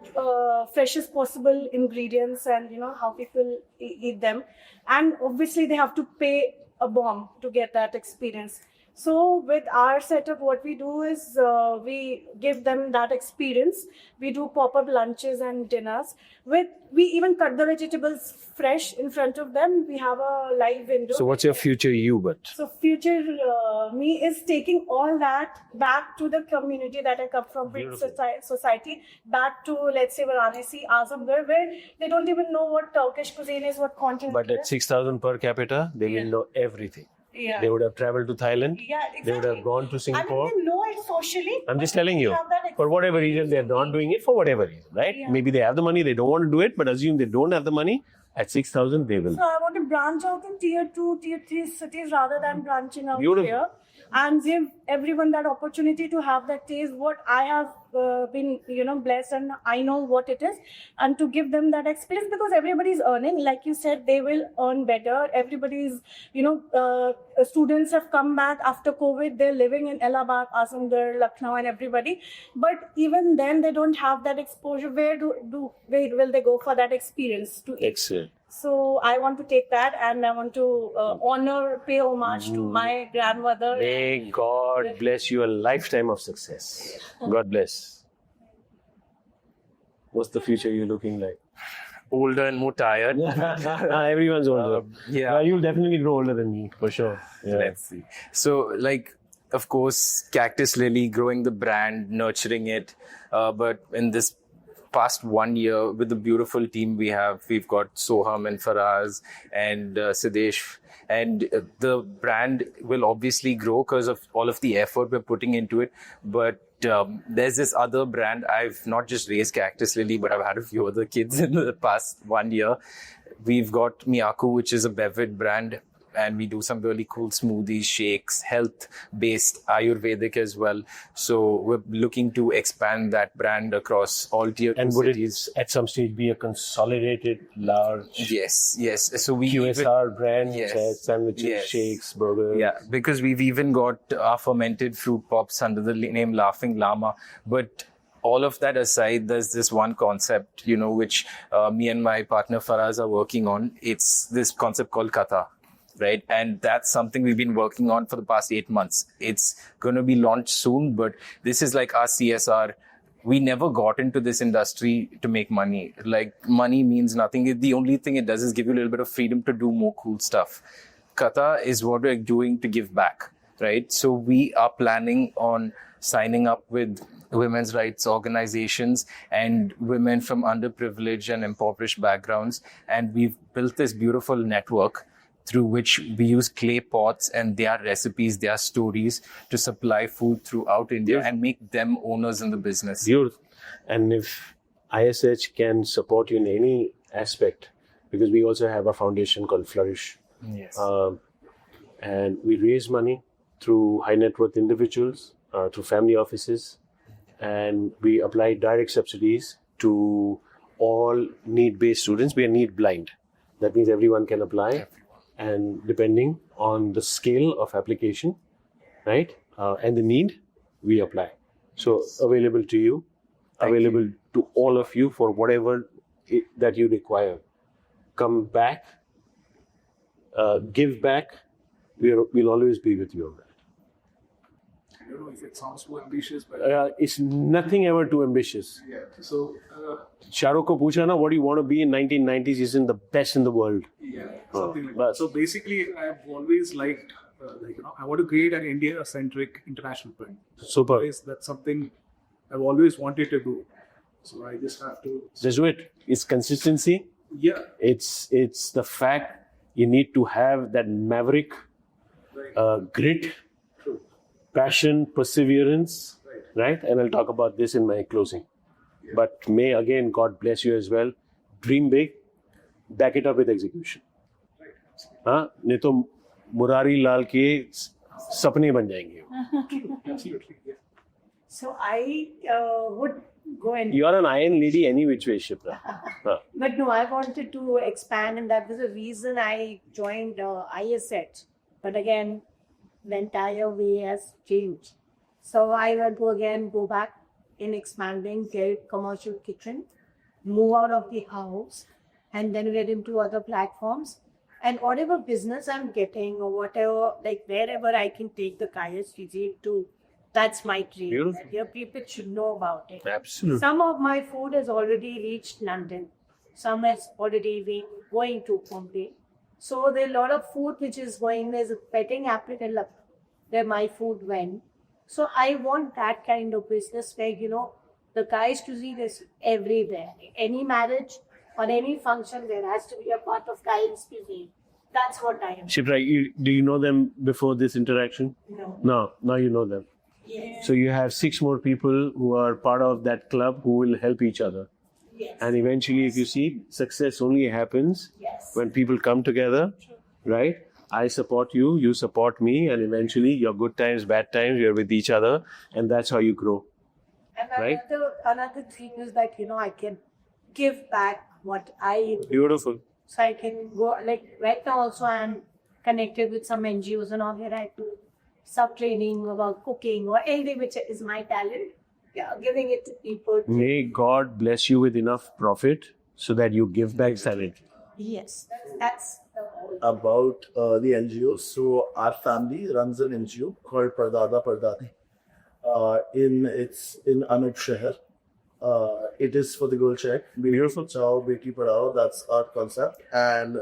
freshest possible ingredients and how people eat them. And obviously they have to pay a bomb to get that experience. So with our setup, what we do is we give them that experience. We do pop-up lunches and dinners. We even cut the vegetables fresh in front of them. We have a live window. So what's your future you, but? So future me is taking all that back to the community that I come from, big society, back to, let's say, Varanasi, Azamgarh, where they don't even know what Turkish cuisine is, what continent. But at 6,000 per capita, they will know everything. Yeah. They would have traveled to Thailand. Yeah, exactly. They would have gone to Singapore. I mean, they know it socially. I'm just telling you, have that for whatever reason, they're not doing it for whatever reason, right? Yeah. Maybe they have the money, they don't want to do it, but assume they don't have the money, at 6,000, they will. So I want to branch out in tier 2, tier 3 cities rather than branching out Beautiful. here, and give everyone that opportunity to have that taste what I have been blessed, and I know what it is, and to give them that experience, because everybody's earning, like you said, they will earn better. Everybody's students have come back after COVID, they're living in Allahabad, Azamgarh, Lucknow, and everybody, but even then they don't have that exposure. Where will they go for that experience to eat? Excellent. So I want to take that, and I want to pay homage to my grandmother. May God bless you a lifetime of success. God bless. What's the future you looking like? Older and more tired. Everyone's older. You'll definitely grow older than me, for sure. Yeah. Let's see. So, of course, Cactus Lily, growing the brand, nurturing it. But in this past 1 year, with the beautiful team we've got Soham and Faraz and Sidesh. And the brand will obviously grow because of all of the effort we're putting into it. But there's this other brand. I've not just raised Cactus Lily, but I've had a few other kids in the past 1 year. We've got Miyaku, which is a beverage brand. And we do some really cool smoothies, shakes, health-based, Ayurvedic as well. So we're looking to expand that brand across all tier 2 And would cities. it at some stage be a consolidated, large Yes. So we QSR brand, Yes. which has sandwiches, Yes. shakes, burgers? Yeah, because we've even got our fermented fruit pops under the name Laughing Llama. But all of that aside, there's this one concept, which me and my partner Faraz are working on. It's this concept called Katha. Right. And that's something we've been working on for the past 8 months. It's going to be launched soon, but this is like our CSR. We never got into this industry to make money. Like, money means nothing. The only thing it does is give you a little bit of freedom to do more cool stuff. Katha is what we're doing to give back. Right. So we are planning on signing up with women's rights organizations and women from underprivileged and impoverished backgrounds. And we've built this beautiful network through which we use clay pots and their recipes, their stories to supply food throughout India and make them owners in the business. Beautiful. And if ISH can support you in any aspect, because we also have a foundation called Flourish, Yes. And we raise money through high net worth individuals, through family offices, and we apply direct subsidies to all need-based students. We are need-blind. That means everyone can apply, and depending on the scale of application, right, and the need, we apply. So available to you, available to all of you for whatever that you require. Come back, give back. We'll always be with you on that. I don't know if it sounds too ambitious, but It's nothing ever too ambitious. yeah. So Shahrukh ko pucha na, what do you want to be in 1990s? He's in the best in the world. yeah, something like that. So basically, I've always liked, I want to create an India-centric international print. Super. That's something I've always wanted to do. So I just have to. Just do it. It's consistency. Yeah. It's the fact you need to have that maverick grit, passion, perseverance, right? And I'll talk about this in my closing. But may again God bless you as well. Dream big, back it up with execution. हाँ, नहीं तो मुरारी लाल के सपने बन जाएंगे. Absolutely. Yeah. So I would go and. You are an iron lady any which way, Shipra. But no, I wanted to expand, and that was the reason I joined ISH. But again, the entire way has changed. So I want to again go back in expanding, get commercial kitchen, move out of the house, and then get into other platforms. And whatever business I'm getting or whatever, like wherever I can take the KSTG to, that's my dream. Beautiful. That your people should know about it. Absolutely. Some of my food has already reached London. Some has already been going to Bombay. So there are a lot of food which is going. There's a petting applicant where my food went. So I want that kind of business where, the guys to see this everywhere. Any marriage or any function, there has to be a part of guys cuisine. That's what I am. Shipra, do you know them before this interaction? No. No, now you know them. Yes. So you have 6 more people who are part of that club who will help each other. Yes. And eventually, if you see, success only happens Yes. when people come together, right? I support you, you support me, and eventually your good times, bad times, you're with each other, and that's how you grow. And Right? another thing is that, I can give back what I do. Beautiful. So I can go, like right now also I'm connected with some NGOs and all where I do sub-training about cooking or anything which is my talent. Yeah, giving it to people. May God bless you with enough profit so that you give back salary. Yes, that's the whole. About the NGO. So our family runs an NGO called Pardada Pardati. It's in Anup Shahar. It is for the girl child. Beautiful. Chao, Beti Padhao. That's our concept. And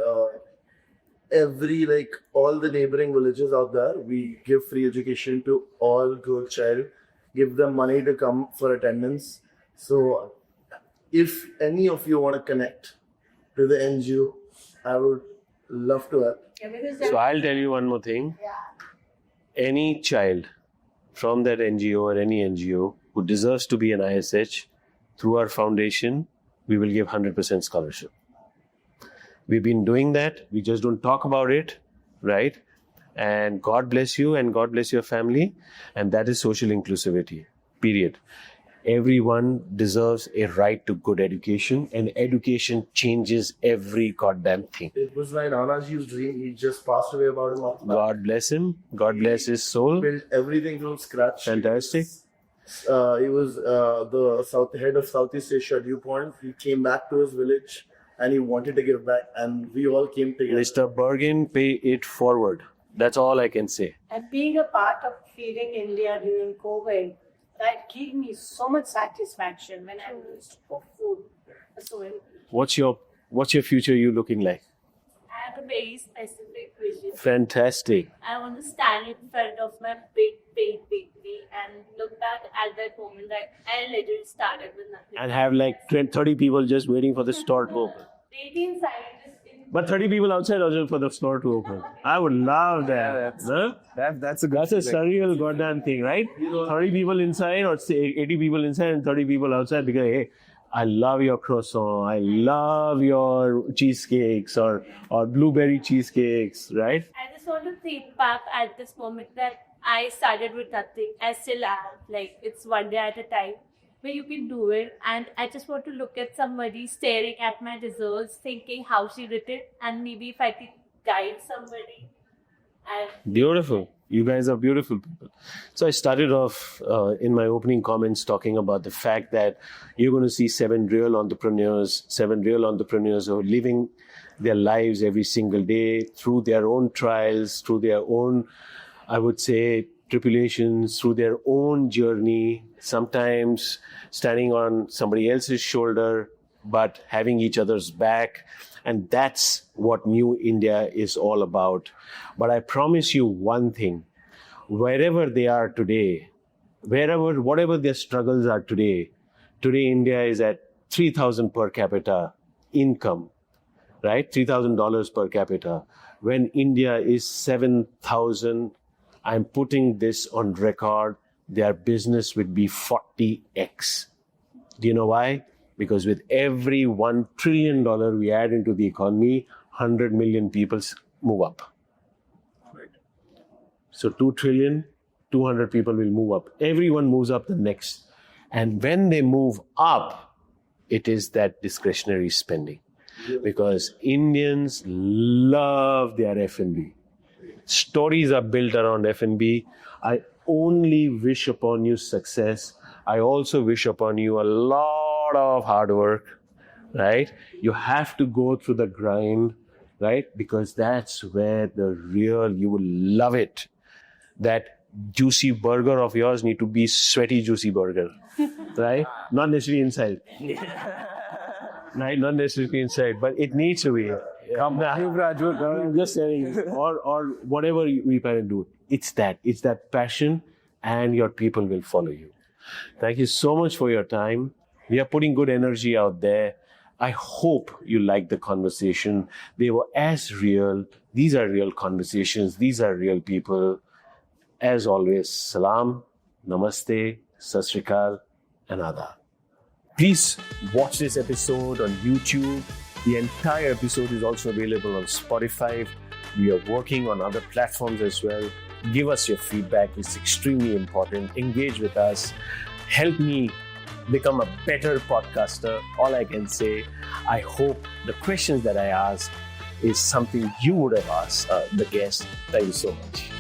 all the neighboring villages out there, we give free education to all girl child. Give them money to come for attendance. So if any of you want to connect to the NGO, I would love to help. So I'll tell you one more thing. Any child from that NGO or any NGO who deserves to be an ISH, through our foundation, we will give 100% scholarship. We've been doing that. We just don't talk about it, right? And God bless you and God bless your family. And that is social inclusivity, period. Everyone deserves a right to good education, and education changes every goddamn thing. It was my Nanaji's dream. He just passed away about a month back. God bless him. God bless his soul. Built everything from scratch. Fantastic. He was the head of Southeast Asia DuPont. He came back to his village and he wanted to give back, and we all came together. Mr. Burgin, pay it forward. That's all I can say. And being a part of feeding India during COVID, that gave me so much satisfaction when I used for food. So What's your future you looking like? I have a very specific vision. Fantastic. I want to stand in front of my big bakery and look back at that moment that I literally started with nothing. And have like 30 people just waiting for the store to open. 18 scientists in But 30 people outside also for the store to open. I would love that. Huh? That's a good That's a surreal goddamn thing, right? 30 people inside or say 80 people inside and 30 people outside because, hey, I love your croissant, I love your cheesecakes or blueberry cheesecakes, right? I just want to think back at this moment that I started with nothing. I still am. Like, it's one day at a time where you can do it. And I just want to look at somebody staring at my desserts, thinking how she did it, and maybe if I could guide somebody. And Beautiful. You guys are beautiful people. So I started off in my opening comments talking about the fact that you're going to see seven real entrepreneurs who are living their lives every single day through their own trials, through their own, I would say, tribulations, through their own journey, sometimes standing on somebody else's shoulder, but having each other's back. And that's what New India is all about. But I promise you one thing, wherever they are today, whatever their struggles are today India is at 3,000 per capita income, right? $3,000 per capita. When India is 7,000, I'm putting this on record, their business would be 40x. Do you know why? Because with every $1 trillion we add into the economy, 100 million people move up. Right. So 2 trillion, 200 people will move up. Everyone moves up the next. And when they move up, it is that discretionary spending. Because Indians love their F&B. Stories are built around F&B. I only wish upon you success. I also wish upon you a lot of hard work, right? You have to go through the grind, right? Because that's where you will love it. That juicy burger of yours need to be sweaty, juicy burger, right? Not necessarily inside. Right? Not necessarily inside, but it needs to be. I'm just saying, or whatever we plan to do. It's that passion, and your people will follow you. Thank you so much for your time. We are putting good energy out there. I hope you liked the conversation. They were as real. These are real conversations. These are real people. As always, salam, namaste, sat sri akal, and adab. Please watch this episode on YouTube. The entire episode is also available on Spotify. We are working on other platforms as well. Give us your feedback. It's extremely important. Engage with us. Help me become a better podcaster. All I can say, I hope the questions that I asked is something you would have asked the guest. Thank you so much.